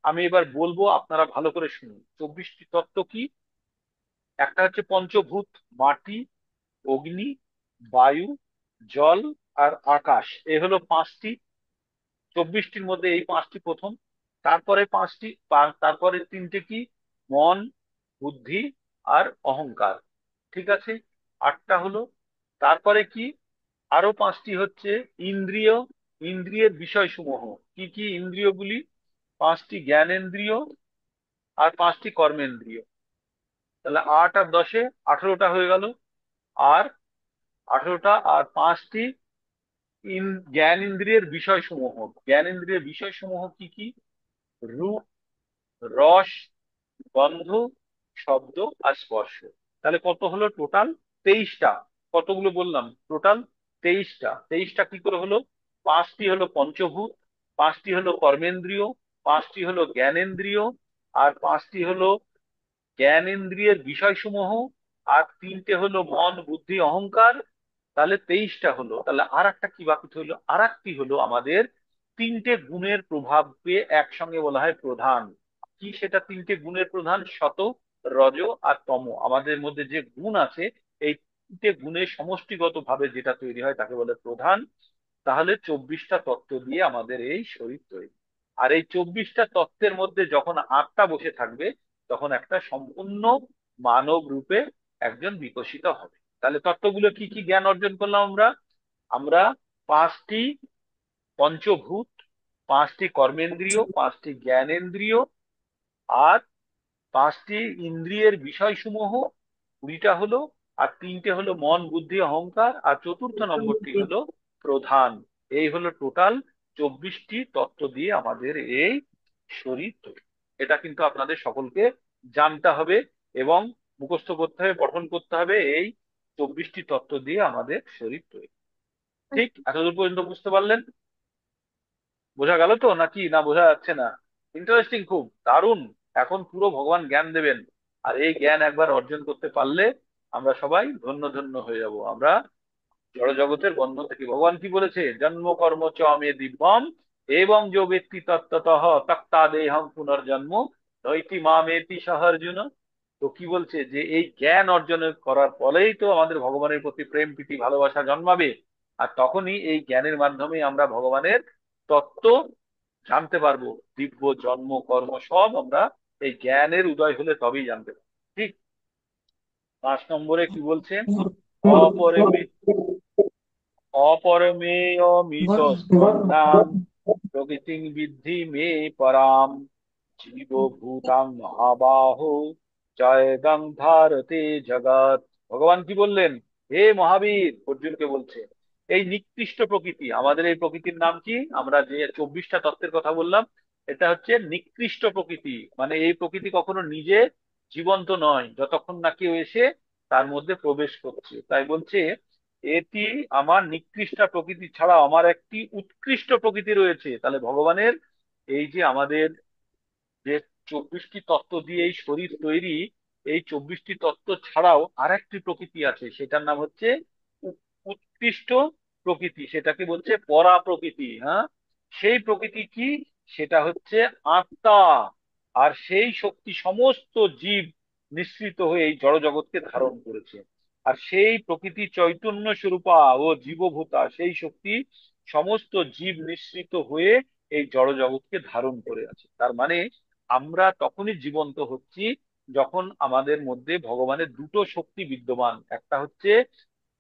আমি এবার বলবো, আপনারা ভালো করে শুনুন। 24টি তত্ত্ব কি? একটা হচ্ছে পঞ্চভূত, মাটি, অগ্নি, বায়ু, জল আর আকাশ। এ হলো পাঁচটি। 24টির মধ্যে এই পাঁচটি প্রথম। তারপরে পাঁচটি, তারপরে তিনটে কি? মন, বুদ্ধি আর অহংকার। ঠিক আছে, আটটা হলো। তারপরে কি? আরো পাঁচটি হচ্ছে ইন্দ্রিয়, ইন্দ্রিয়ের বিষয়সমূহ। কি কি ইন্দ্রিয়গুলি? পাঁচটি জ্ঞানেন্দ্রিয় আর পাঁচটি কর্মেন্দ্রিয়। তাহলে 8 আর 10-এ 18টা হয়ে গেল। আর 18টা আর পাঁচটি জ্ঞান ইন্দ্রিয়ের বিষয়সমূহ। জ্ঞান ইন্দ্রিয়ের বিষয়সমূহ কি কি? রূপ, রস, গন্ধ, শব্দ আর স্পর্শ। তাহলে কত হলো টোটাল? 23টা। কতগুলো বললাম? টোটাল 23টা। 23টা কি করে হলো? পাঁচটি হলো পঞ্চভূত, পাঁচটি হলো কর্মেন্দ্রিয়, পাঁচটি হলো জ্ঞানেন্দ্রিয়, আর পাঁচটি হলো জ্ঞানেন্দ্রিয়ের বিষয়সমূহ, আর তিনটে হলো মন, বুদ্ধি, অহংকার। তাহলে 23টা হলো। তাহলে আর একটা কি বাকি হলো? আর একটি হলো আমাদের তিনটে গুণের প্রভাবকে একসঙ্গে বলা হয় প্রধান। কি সেটা? তিনটে গুণের প্রধান, সত, রজ আর তম। আমাদের মধ্যে যে গুণ আছে, এই তিনটে গুণের সমষ্টিগত ভাবে যেটা তৈরি হয় তাকে বলে প্রধান। তাহলে 24টা তত্ত্ব দিয়ে আমাদের এই শরীর তৈরি। আর এই 24টা তত্ত্বের মধ্যে যখন আত্মা বসে থাকবে, তখন একটা সম্পূর্ণ মানব রূপে একজন বিকশিত হবে। তাহলে তত্ত্বগুলো কি কি জ্ঞান অর্জন করলাম আমরা? আমরা 5টি পঞ্চভূত, 5টি কর্মেন্দ্রিয়, 5টি জ্ঞানেন্দ্রিয়, আর 5টি ইন্দ্রিয়ের বিষয়সমূহ 20টা হলো, আর 3টে হলো মন বুদ্ধি অহংকার, আর চতুর্থ নম্বরটি হলো প্রধান। এই হলো টোটাল 24টি তত্ত্ব দিয়ে আমাদের এই শরীর তৈরি। এটা কিন্তু আপনাদের সকলকে জানতে হবে এবং মুখস্থ করতে হবে, পঠন করতে হবে। এই 24টি তত্ত্ব দিয়ে আমাদের শরীর তৈরি। ঠিক এতদূর পর্যন্ত বুঝতে পারলেন? বোঝা গেল তো নাকি না বোঝা যাচ্ছে না? ইন্টারেস্টিং, খুব দারুণ। এখন পুরো ভগবান জ্ঞান দেবেন, আর এই জ্ঞান একবার অর্জন করতে পারলে আমরা সবাই ধন্য ধন্য হয়ে যাব। আমরা জড় জগতের বন্ধন থেকে, ভগবান কি বলেছে, জন্ম কর্ম চ মে দিব্যম এবং যো ব্যক্তি তত্ত্বতঃ তক্তা দেহং পুনর্জন্ম নৈতি মামেতি সহ অর্জুন। তো কি বলছে, যে এই জ্ঞান অর্জন করার ফলেই তো আমাদের ভগবানের প্রতি প্রেম প্রীতি ভালোবাসা জন্মাবে। আর তখনই এই জ্ঞানের মাধ্যমে আমরা ভগবানের তত্ত্ব জানতে পারবো। দিব্য জন্ম কর্ম সব আমরা এই জ্ঞানের উদয় হলে তবেই জানতে পারবো। ঠিক। 5 নম্বরে কি বলছেন? অপরিমিত অপরমেয়মিত স্পন্দান প্রকৃতিং বিদ্ধি মে পরাম জীবভূতাং মহাবাহো জয়দং ভারতে জগৎ। ভগবান কি বললেন? হে মহাবীর, অর্জুনকে বলছে, এই নিকৃষ্ট প্রকৃতি, আমাদের এই প্রকৃতির নাম কি? আমরা যে 24টা তত্ত্বের কথা বললাম, এটা হচ্ছে নিকৃষ্ট প্রকৃতি। মানে এই প্রকৃতি কখনো নিজে জীবন্ত নয়, যতক্ষণ না কেউ এসে তার মধ্যে প্রবেশ করছে। তাই বলছে, এটি আমার নিকৃষ্ট প্রকৃতি ছাড়া আমার একটি উৎকৃষ্ট প্রকৃতি রয়েছে। তাহলে ভগবানের এই যে আমাদের যে 24টি তত্ত্ব দিয়ে এই শরীর তৈরি, এই 24টি তত্ত্ব ছাড়াও আরেকটি প্রকৃতি আছে, সেটার নাম হচ্ছে উৎকৃষ্ট প্রকৃতি। সেটাকে বলছে পরা প্রকৃতি। হ্যাঁ, সেই প্রকৃতি কি? সেটা হচ্ছে আত্মা। আর সেই শক্তি সমস্ত জীব নিঃসৃত হয়ে এই জড় জগৎকে ধারণ করেছে। আর সেই প্রকৃতি চৈতন্য স্বরূপা ও জীবভূতা, সেই শক্তি সমস্ত জীব নিঃসৃত হয়ে এই জড় জগৎকে ধারণ করে আছে। তার মানে আমরা তখনই জীবন্ত হচ্ছি যখন আমাদের মধ্যে ভগবানের দুটো শক্তি বিদ্যমান। একটা হচ্ছে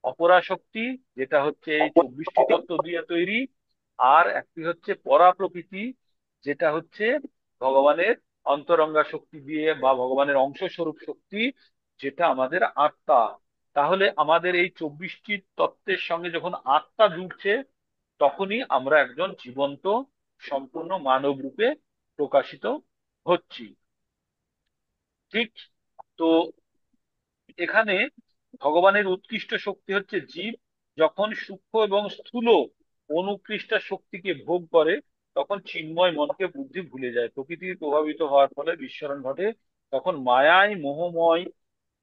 অপরা শক্তি, যেটা হচ্ছে এই 24টি তত্ত্ব দিয়ে তৈরি। আর একটি হচ্ছে পরা প্রকৃতি, যেটা হচ্ছে ভগবানের অন্তরঙ্গা শক্তি দিয়ে বা ভগবানের অংশ স্বরূপ শক্তি, যেটা আমাদের আত্মা। তাহলে আমাদের এই 24টি তত্ত্বের সঙ্গে যখন আত্মা জুড়ছে, তখনই আমরা একজন জীবন্ত সম্পূর্ণ মানব রূপে প্রকাশিত হচ্ছি। ঠিক। তো এখানে ভগবানের উৎকৃষ্ট শক্তি হচ্ছে জীব যখন সূক্ষ্ম এবং স্থূল অনুকৃষ্ট শক্তিকে ভোগ করে, তখন চিন্ময় মনকে বুদ্ধি ভুলে যায়, প্রকৃতির প্রভাবিত হওয়ার ফলে বিস্মরণ ঘটে। তখন মায়ায় মোহময়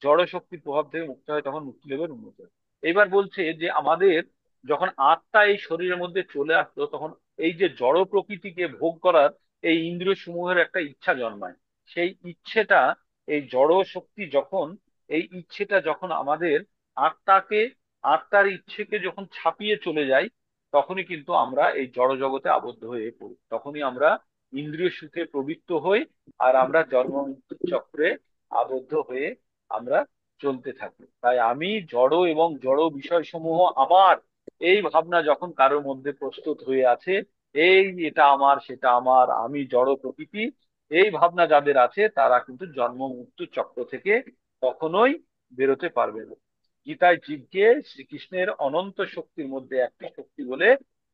জড় শক্তির প্রভাব থেকে মুক্ত হয়, তখন মুক্তি লেভেল উন্নত হয়। এবার বলছে যে আমাদের যখন আত্মা এই শরীরের মধ্যে চলে আসলো, তখন এই যে জড় প্রকৃতিকে ভোগ করার এই ইন্দ্রিয় সমূহের একটা ইচ্ছা জন্মায়। সেই ইচ্ছেটা, এই জড় শক্তি যখন, এই ইচ্ছেটা যখন আমাদের আত্মাকে, আত্মার ইচ্ছেকে যখন ছাপিয়ে চলে যায়, তখনই কিন্তু আমরা এই জড় জগতে আবদ্ধ হয়ে পড়ি। তখনই আমরা ইন্দ্রিয় সুখে প্রবৃত্ত হই, আর আমরা জন্ম মৃত্যুর চক্রে আবদ্ধ হয়ে আমরা চলতে থাকি। তাই আমি জড় এবং জড় বিষয়সমূহ আমার, এই ভাবনা যখন কারোর মধ্যে প্রস্তুত হয়ে আছে, এই এটা আমার সেটা আমার, আমি জড় প্রকৃতি, এই ভাবনা যাদের আছে তারা কিন্তু জন্ম মৃত্যু চক্র থেকে কখনোই বেরোতে পারবে না। গীতায় জীবকে শ্রীকৃষ্ণের অনন্ত শক্তির মধ্যে একটি শক্তি বলে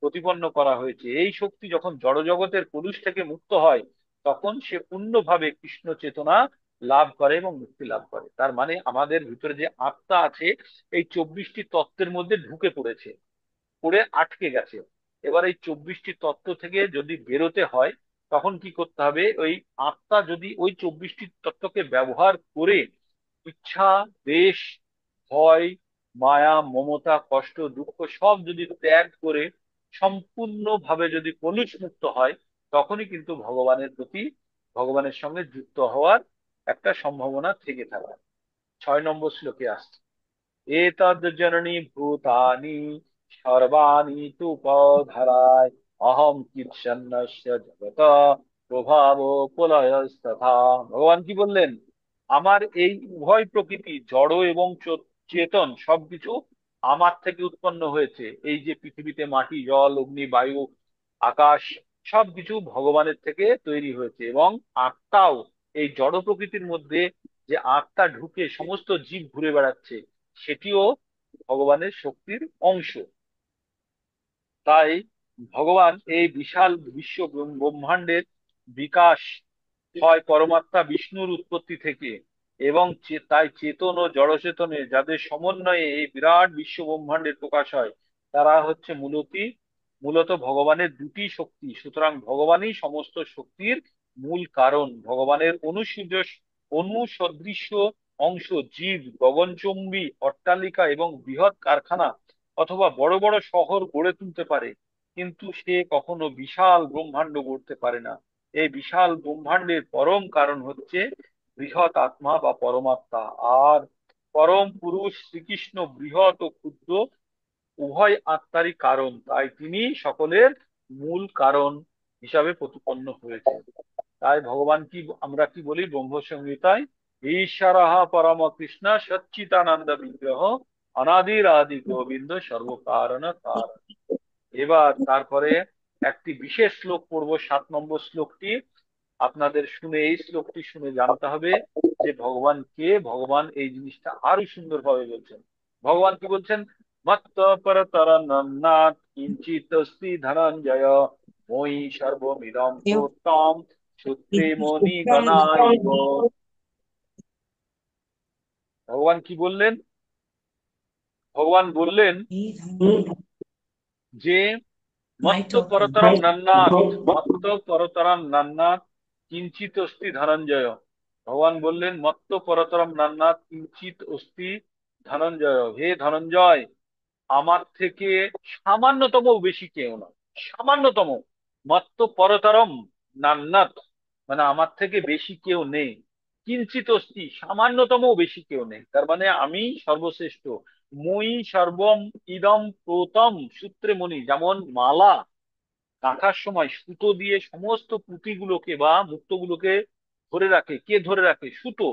প্রতিপন্ন করা হয়েছে। এই শক্তি যখন জড় জগতের কলুষ থেকে মুক্ত হয়, তখন সে পূর্ণভাবে কৃষ্ণ চেতনা লাভ করে এবং মুক্তি লাভ করে। তার মানে আমাদের ভিতরে যে আত্মা আছে, এই 24টি তত্ত্বের মধ্যে ঢুকে পড়েছে, পড়ে আটকে গেছে। এবার এই 24টি তত্ত্ব থেকে যদি বেরোতে হয়, তখন কি করতে হবে? ওই আত্মা যদি ওই 24টি তত্ত্বকে ব্যবহার করে ইচ্ছা, দেশ, ভয়, মায়া, মমতা, কষ্ট, দুঃখ সব যদি ত্যাগ করে সম্পূর্ণভাবে যদি কলুষ মুক্ত হয়, তখনই কিন্তু ভগবানের প্রতি, ভগবানের সঙ্গে যুক্ত হওয়ার একটা সম্ভাবনা থেকে থাকে। 6 নম্বর শ্লোকে আসছে, এতদ জননী ভূতানি সর্বাণি তু পধারায় অহম কীর্ষণ্যস্য জগত প্রভাব প্রলয়স্তথা। ভগবান কি বললেন? আমার এই উভয় প্রকৃতি জড় এবং চেতন সবকিছু আমার থেকে উৎপন্ন হয়েছে। এই যে পৃথিবীতে মাটি, জল, অগ্নি, বায়ু, আকাশ সবকিছু ভগবানের থেকে তৈরি হয়েছে। এবং আত্মাও, এই জড় প্রকৃতির মধ্যে যে আত্মা ঢুকে সমস্ত জীব ঘুরে বেড়াচ্ছে, সেটিও ভগবানের শক্তির অংশ। তাই ভগবান এই বিশাল বিশ্ব ব্রহ্মাণ্ডের বিকাশ হয় পরমাত্মা বিষ্ণুর উৎপত্তি থেকে। এবং তাই চেতন ও জড়চেতনে যাদের সমন্বয়ে এই বিরাট বিশ্ব ব্রহ্মাণ্ডের প্রকাশ হয়, তারা হচ্ছে মূলত ভগবানের দুটি শক্তি। সুতরাং ভগবানই সমস্ত শক্তির মূল কারণ। ভগবানের অনুসদৃশ্য অংশ জীব গগনচুম্বী অট্টালিকা এবং বৃহৎ কারখানা অথবা বড় বড় শহর গড়ে তুলতে পারে, কিন্তু সে কখনো বিশাল ব্রহ্মাণ্ড গড়তে পারে না। এই বিশাল ব্রহ্মাণ্ডের পরম কারণ হচ্ছে বৃহৎ আত্মা বা পরমাত্মা। আর পরম পুরুষ শ্রীকৃষ্ণ বৃহৎ ও ক্ষুদ্র উভয় আত্মারই কারণ, তাই তিনি সকলের মূল কারণ হিসাবে প্রতিপন্ন হয়েছে। তাই ভগবান কি, আমরা কি বলি ব্রহ্ম সংহিতায়, ঈশ্বরঃ পরম কৃষ্ণ সচ্চিদানন্দ বিগ্রহ অনাদির আদি গোবিন্দ সর্বকারণ কারণ। এবার তারপরে একটি বিশেষ শ্লোক পড়বো, 7 নম্বর শ্লোকটি। আপনাদের শুনে, এই শ্লোকটি শুনে জানতে হবে যে ভগবান কে। ভগবান এই জিনিসটা আরো সুন্দরভাবে বলছেন। ভগবান কি বলছেন? মত্ত পরতরন্নাথ কিঞ্চিত অস্তি ধনঞ্জয় মই সর্বমিদম প্रोक्तम সূত্রে মনি গণাইব। ভগবান কি বললেন? ভগবান বললেন যে মত্ত পরতরম নান্নাথ, মত্ত পরতরম নান্নাথ কিঞ্চিত অস্তি ধনঞ্জয়। ভগবান বললেন মত্ত পরতরম নান্নাথ কিঞ্চিত অস্তি ধনঞ্জয়, হে ধনঞ্জয়, আমার থেকে সামান্যতম বেশি কেউ নয়। সামান্যতম, মত্ত পরতরম নান্নাথ, মানে আমার থেকে বেশি কেউ নেই। কিঞ্চিত অস্তি, সামান্যতম বেশি কেউ নেই, তার মানে আমি সর্বশ্রেষ্ঠ। মই সর্বম ইদম প্রতম সূত্রে মণি, যেমন মালা গাঁথার সময় সুতো দিয়ে সমস্ত পুঁতিগুলোকে বা মুক্তগুলোকে ধরে রাখে। কে ধরে রাখে? সুতো।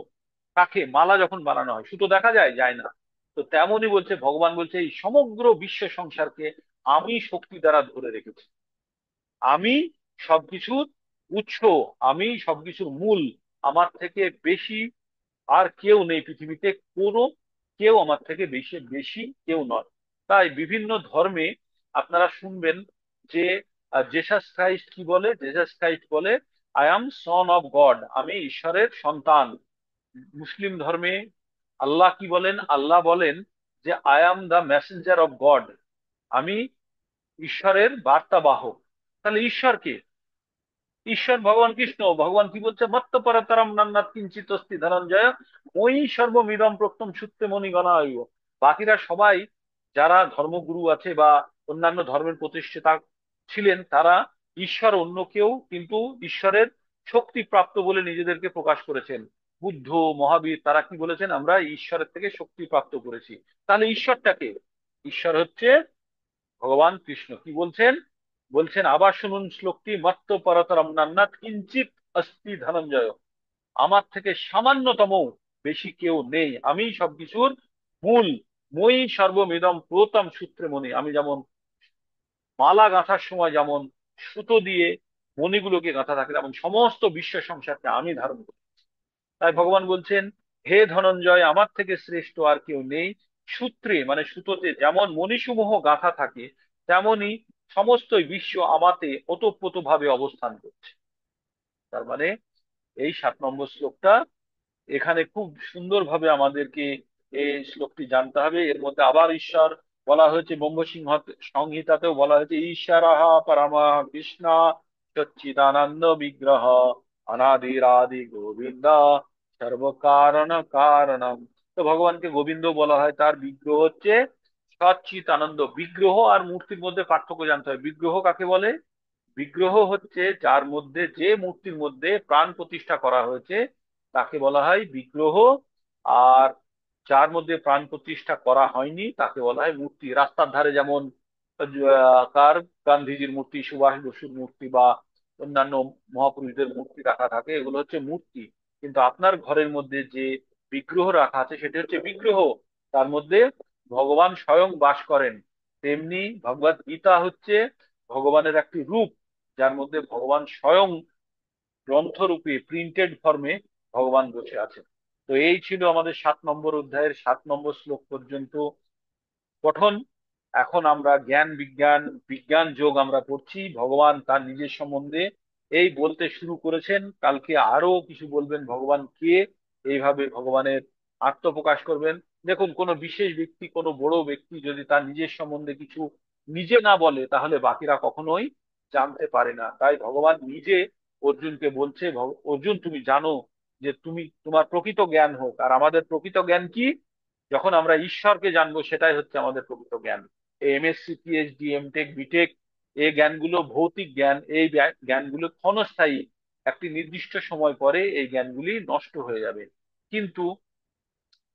কাকে? মালা যখন বানানো হয় সুতো দেখা যায়? যায় না। তো তেমনই বলছে ভগবান, বলছে এই সমগ্র বিশ্ব সংসারকে আমি শক্তি দ্বারা ধরে রেখেছি। আমি সবকিছুর উৎস, আমি সবকিছুর মূল। আমার থেকে বেশি আর কেউ নেই পৃথিবীতে, কোনো কেউ আমার থেকে বেশি বেশি কেউ নয়। তাই বিভিন্ন ধর্মে আপনারা শুনবেন যে জেসাস ক্রাইস্ট কি বলে? জেসাস ক্রাইস্ট বলে I am son of god, আমি ঈশ্বরের সন্তান। মুসলিম ধর্মে আল্লাহ কি বলেন? আল্লাহ বলেন যে I am the Messenger of god, আমি ঈশ্বরের বার্তাবাহক। তাহলে ঈশ্বরকে, ঈশ্বর ভগবান কৃষ্ণ। ভগবান কি বলছে? মত্ত পরতরম নান্নাথ কিঞ্চিত অস্তি ধনঞ্জয় মই সর্বমিদম প্রক্তম সূত্রে মণিগণা হইব। বাকিরা সবাই, যারা ধর্মগুরু আছে বা অন্যান্য ধর্মের প্রতিষ্ঠাতা ছিলেন, তারা ঈশ্বর অন্য কেউ, কিন্তু ঈশ্বরের শক্তি প্রাপ্ত বলে নিজেদেরকে প্রকাশ করেছেন। বুদ্ধ, মহাবীর, তারা কি বলেছেন? আমরা ঈশ্বরের থেকে শক্তি প্রাপ্ত করেছি। তাহলে ঈশ্বরটাকে, ঈশ্বর হচ্ছে ভগবান কৃষ্ণ। কি বলছেন? বলছেন আবার শুনুন শ্লোকটি, মত্ত পরতরম নান্নাথ কিঞ্চিত অস্তি ধনঞ্জয়, আমার থেকে সামান্যতম বেশি কেউ নেই, আমি সবকিছুর মূল। মই সর্বমিদম প্রতম সূত্রে মণি, আমি যেমন মালা গাঁথার সময় যেমন সুতো দিয়ে মণিগুলোকে গাঁথা থাকে, তেমন সমস্ত বিশ্ব সংসারকে আমি ধারণ করি। তাই ভগবান বলছেন হে ধনঞ্জয়, আমার থেকে শ্রেষ্ঠ আর কেউ নেই। সূত্রে মানে সুতোতে যেমন মণিসমূহ গাঁথা থাকে, তেমনি সমস্ত বিশ্ব আমাতে ওতপ্রোত ভাবে অবস্থান করছে। তার মানে এই 7 নম্বর শ্লোকটা, এখানে খুব সুন্দরভাবে আমাদেরকে এই শ্লোকটি জানতে হবে। এর মধ্যে আবার ঈশ্বর বলা হয়েছে, ব্রহ্মসিংহ সংহিতাতেও বলা হয়েছে ঈশ্বরঃ পরমা কৃষ্ণ সচ্চিদানন্দ বিগ্রহ অনাদিরাদি গোবিন্দ সর্বকারণ কারণম। তো ভগবানকে গোবিন্দ বলা হয়, তার বিগ্রহ হচ্ছে সচ্চিত আনন্দ। বিগ্রহ আর মূর্তির মধ্যে পার্থক্য জানতে হবে। বিগ্রহ কাকে বলে? বিগ্রহ হচ্ছে যার মধ্যে, যে মূর্তির মধ্যে প্রাণ প্রতিষ্ঠা করা হয়েছে তাকে বলা হয় বিগ্রহ। আর যার মধ্যে প্রাণ প্রতিষ্ঠা করা হয়নি তাকে বলা হয় মূর্তি। রাস্তার ধারে যেমন কার, গান্ধীজির মূর্তি, সুভাষ বসুর মূর্তি বা অন্যান্য মহাপুরুষদের মূর্তি রাখা থাকে, এগুলো হচ্ছে মূর্তি। কিন্তু আপনার ঘরের মধ্যে যে বিগ্রহ রাখা আছে সেটি হচ্ছে বিগ্রহ, তার মধ্যে ভগবান স্বয়ং বাস করেন। তেমনি ভগবত গীতা হচ্ছে ভগবানের একটি রূপ, যার মধ্যে ভগবান স্বয়ং গ্রন্থরূপে প্রিন্টেড ফর্মে ভগবান বসে আছেন। তো এই ছিল আমাদের 7 নম্বর অধ্যায়ের 7 নম্বর শ্লোক পর্যন্ত পঠন। এখন আমরা জ্ঞান বিজ্ঞান বিজ্ঞান যোগ আমরা পড়ছি। ভগবান তার নিজের সম্বন্ধে এই বলতে শুরু করেছেন, কালকে আরো কিছু বলবেন ভগবান কে, এইভাবে ভগবানের আত্মপ্রকাশ করবেন। দেখুন, কোনো বিশেষ ব্যক্তি, কোনো বড় ব্যক্তি যদি তার নিজের সম্বন্ধে কিছু নিজে না বলে, তাহলে বাকিরা কখনোই জানতে পারে না। তাই ভগবান নিজে অর্জুনকে বলছে, অর্জুন তুমি জানো যে তুমি তোমার প্রকৃত জ্ঞান হোক। আর আমাদের প্রকৃত জ্ঞান কি? যখন আমরা ঈশ্বরকে জানবো, সেটাই হচ্ছে আমাদের প্রকৃত জ্ঞান। এমএসসি, পিএইচডি, এমটেক, বিটেক, এই জ্ঞানগুলো ভৌতিক জ্ঞান। এই জ্ঞানগুলো ক্ষণস্থায়ী, একটি নির্দিষ্ট সময় পরে এই জ্ঞানগুলি নষ্ট হয়ে যাবে। কিন্তু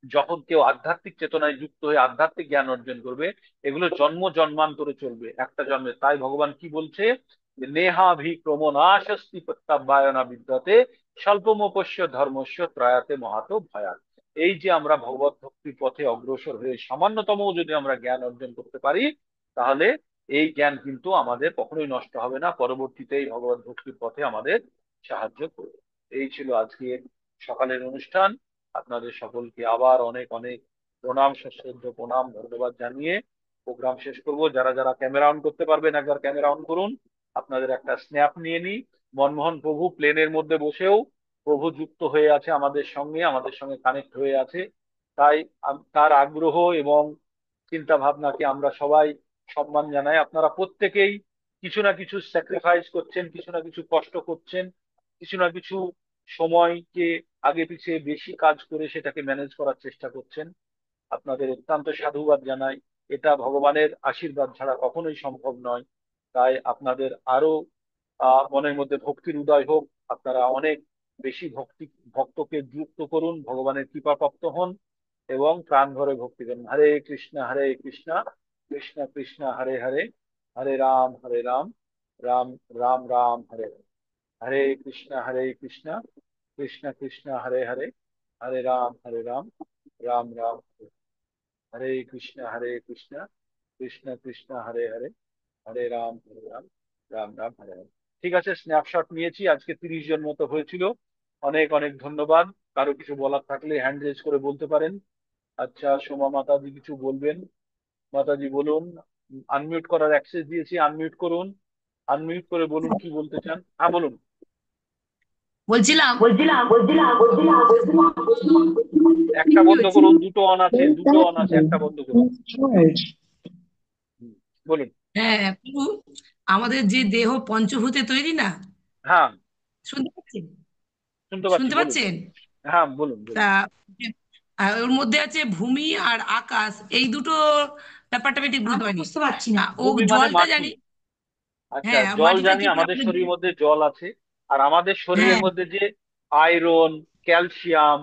যখন কেউ আধ্যাত্মিক চেতনায় যুক্ত হয়ে আধ্যাত্মিক জ্ঞান অর্জন করবে, এগুলো জন্ম জন্মান্তরে চলবে, একটা জন্মে। তাই ভগবান কি বলছে, যে নেহাভিক্রমনাশস্তি প্রত্যাবায়না বিদ্যতে স্বল্পমোপস্য ধর্মস্য ত্রয়াতে মহাতো ভয়াত। এই যে আমরা ভগবত ভক্তির পথে অগ্রসর হয়ে সামান্যতম যদি আমরা জ্ঞান অর্জন করতে পারি, তাহলে এই জ্ঞান কিন্তু আমাদের কখনোই নষ্ট হবে না, পরবর্তীতে এই ভগবত ভক্তির পথে আমাদের সাহায্য করবে। এই ছিল আজকের সকালের অনুষ্ঠান। আপনাদের সকলকে আবার অনেক অনেক প্রণাম, সশ্রদ্ধ প্রণাম, ধন্যবাদ জানিয়ে প্রোগ্রাম শেষ করব। যারা যারা ক্যামেরা অন করতে পারবেন, একবার ক্যামেরা অন করুন। আপনাদের একটা স্ন্যাপ নিয়ে নিই। মনমোহন প্রভু প্লেনের মধ্যে বসেও প্রভু যুক্ত হয়ে আছে আমাদের সঙ্গে কানেক্ট হয়ে আছে। তাই তার আগ্রহ এবং চিন্তা ভাবনাকে আমরা সবাই সম্মান জানাই। আপনারা প্রত্যেকেই কিছু না কিছু স্যাক্রিফাইস করছেন, কিছু না কিছু কষ্ট করছেন, কিছু না কিছু সময়কে আগে পিছিয়ে বেশি কাজ করে সেটাকে ম্যানেজ করার চেষ্টা করছেন। আপনাদের অত্যন্ত সাধুবাদ জানাই। এটা ভগবানের আশীর্বাদ ছাড়া কখনোই সম্ভব নয়। তাই আপনাদের আরো মনের মধ্যে ভক্তির উদয় হোক। আপনারা অনেক বেশি ভক্তকে যুক্ত করুন, ভগবানের কৃপা প্রাপ্ত হন এবং প্রাণ ভরে ভক্তি করুন। হরে কৃষ্ণ কৃষ্ণ কৃষ্ণ হরে হরে, হরে রাম রাম রাম রাম হরে হরে। হরে কৃষ্ণ কৃষ্ণ কৃষ্ণ হরে হরে, হরে রাম রাম রাম হরে হরে। হরে কৃষ্ণ কৃষ্ণ কৃষ্ণ হরে হরে, হরে রাম রাম রাম হরে হরে। ঠিক আছে, স্ন্যাপশট নিয়েছি। আজকে 30 জন মতো হয়েছিল। অনেক অনেক ধন্যবাদ। কারো কিছু বলার থাকলে হ্যান্ড রেজ করে বলতে পারেন। আচ্ছা, সোমা মাতাজি কিছু বলবেন? মাতাজি বলুন। আনমিউট করার অ্যাক্সেস দিয়েছি, আনমিউট করুন। আনমিউট করে বলুন কি বলতে চান। হ্যাঁ, বলুন। বলছিলাম একটা কি বন্ধ হয়েছে? করুন, দুটো অন আছে, দুটো অন আছে, একটা বন্ধ করুন। হুম, বলুন। হ্যাঁ, প্রভু, আমাদের যে দেহ পঞ্চভূতে তৈরি না, হ্যাঁ, শুনতে পাচ্ছেন? শুনতে পাচ্ছি, শুনতে বলুন। পাচ্ছেন? হ্যাঁ, বলুন বলুন। তা ওর মধ্যে আছে ভূমি আর আকাশ, এই দুটো ব্যাপারটা আমি ঠিক বুঝতে পারিনি। বুঝতে পারছি না। ও ভূমি মানে জলটা মাটি। জানি। আচ্ছা, হ্যাঁ, জল মাটিটা জানি, কি করে আমাদের আপনার শরীরের মধ্যে জল আছে। আর আমাদের শরীরের হ্যাঁ, মধ্যে যে আয়রন, ক্যালসিয়াম,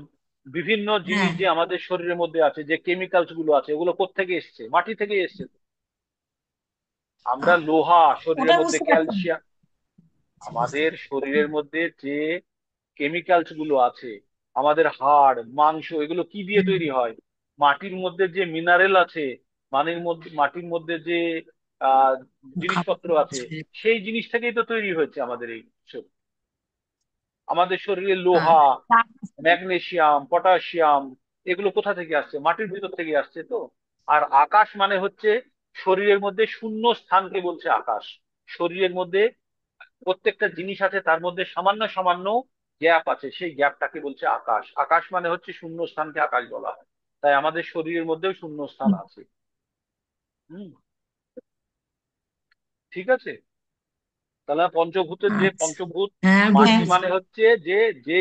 বিভিন্ন জিনিস হ্যাঁ। যে আমাদের শরীরের মধ্যে আছে, যে কেমিক্যালস গুলো আছে, ওগুলো কোত্থেকে এসছে? মাটি থেকে এসছে। আমরা লোহা, ওটা শরীরের মধ্যে বুঝতে পারছি না। ক্যালসিয়াম, আচ্ছা, বুঝতে আমাদের পারছি। শরীরের মধ্যে যে কেমিক্যালস গুলো আছে, আমাদের হাড় মাংস, এগুলো কি দিয়ে হুম, তৈরি হয়? মাটির মধ্যে যে মিনারেল আছে, মাটির মধ্যে যে আহ জিনিসপত্র খাবার আছে, আছে। সেই জিনিস থেকেই তো তৈরি হয়েছে আমাদের এই সব। আমাদের শরীরে হ্যাঁ, লোহা, তারপর ম্যাগনেসিয়াম, পটাশিয়াম, এগুলো কোথা থেকে আসছে? মাটির ভিতর থেকে আসছে তো। আর আকাশ মানে হচ্ছে শরীরের মধ্যে শূন্য স্থানকে বলছে আকাশ। শরীরের মধ্যে প্রত্যেকটা জিনিস আছে, তার মধ্যে সামান্য সামান্য গ্যাপ আছে, সেই গ্যাপটাকে বলছে আকাশ। আকাশ মানে হচ্ছে শূন্য স্থানকে আকাশ বলা হয়। তাই আমাদের শরীরের মধ্যেও শূন্য স্থান আছে। হুম, ঠিক আছে। তাহলে পঞ্চভূতের যে আচ্ছা, পঞ্চভূত, হ্যাঁ, মাটি বুঝেছি। মানে হচ্ছে যে যে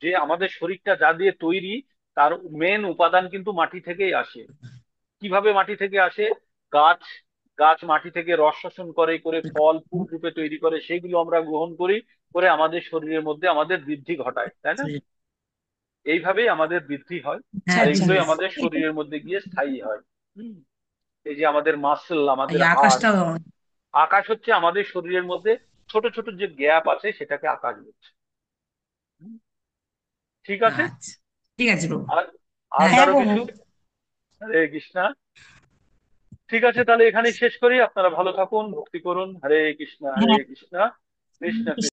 যে আমাদের শরীরটা যা দিয়ে তৈরি, তার মেন উপাদান কিন্তু মাটি থেকেই আসে। কিভাবে মাটি থেকে আসে? গাছ গাছ মাটি থেকে রস শোষণ করে ফল ফুল রূপে তৈরি করে, সেইগুলো আমরা গ্রহণ করি, করে আমাদের শরীরের মধ্যে আমাদের বৃদ্ধি ঘটায়, তাই না? এইভাবেই আমাদের বৃদ্ধি হয়। হ্যাঁ, আর আচ্ছা, এগুলোই বুঝেছি। আমাদের শরীরের মধ্যে গিয়ে স্থায়ী হয়। হুম, এই যে আমাদের মাসল, এই আমাদের হাড়। আকাশটা। আকাশ হচ্ছে আমাদের শরীরের মধ্যে ছোট ছোট যে গ্যাপ আছে সেটাকে আকাশ বলছে। হুম, ঠিক আছে। আচ্ছা, ঠিক আছে প্রভু। আর আর হ্যাঁ কারো প্রভু। কিছু? হরে কৃষ্ণা। ঠিক আছে, তাহলে এখানেই শেষ করি। আপনারা ভালো থাকুন, ভক্তি করুন। হরে কৃষ্ণা, হরে হ্যাঁ। কৃষ্ণা, কৃষ্ণ কৃষ্ণ।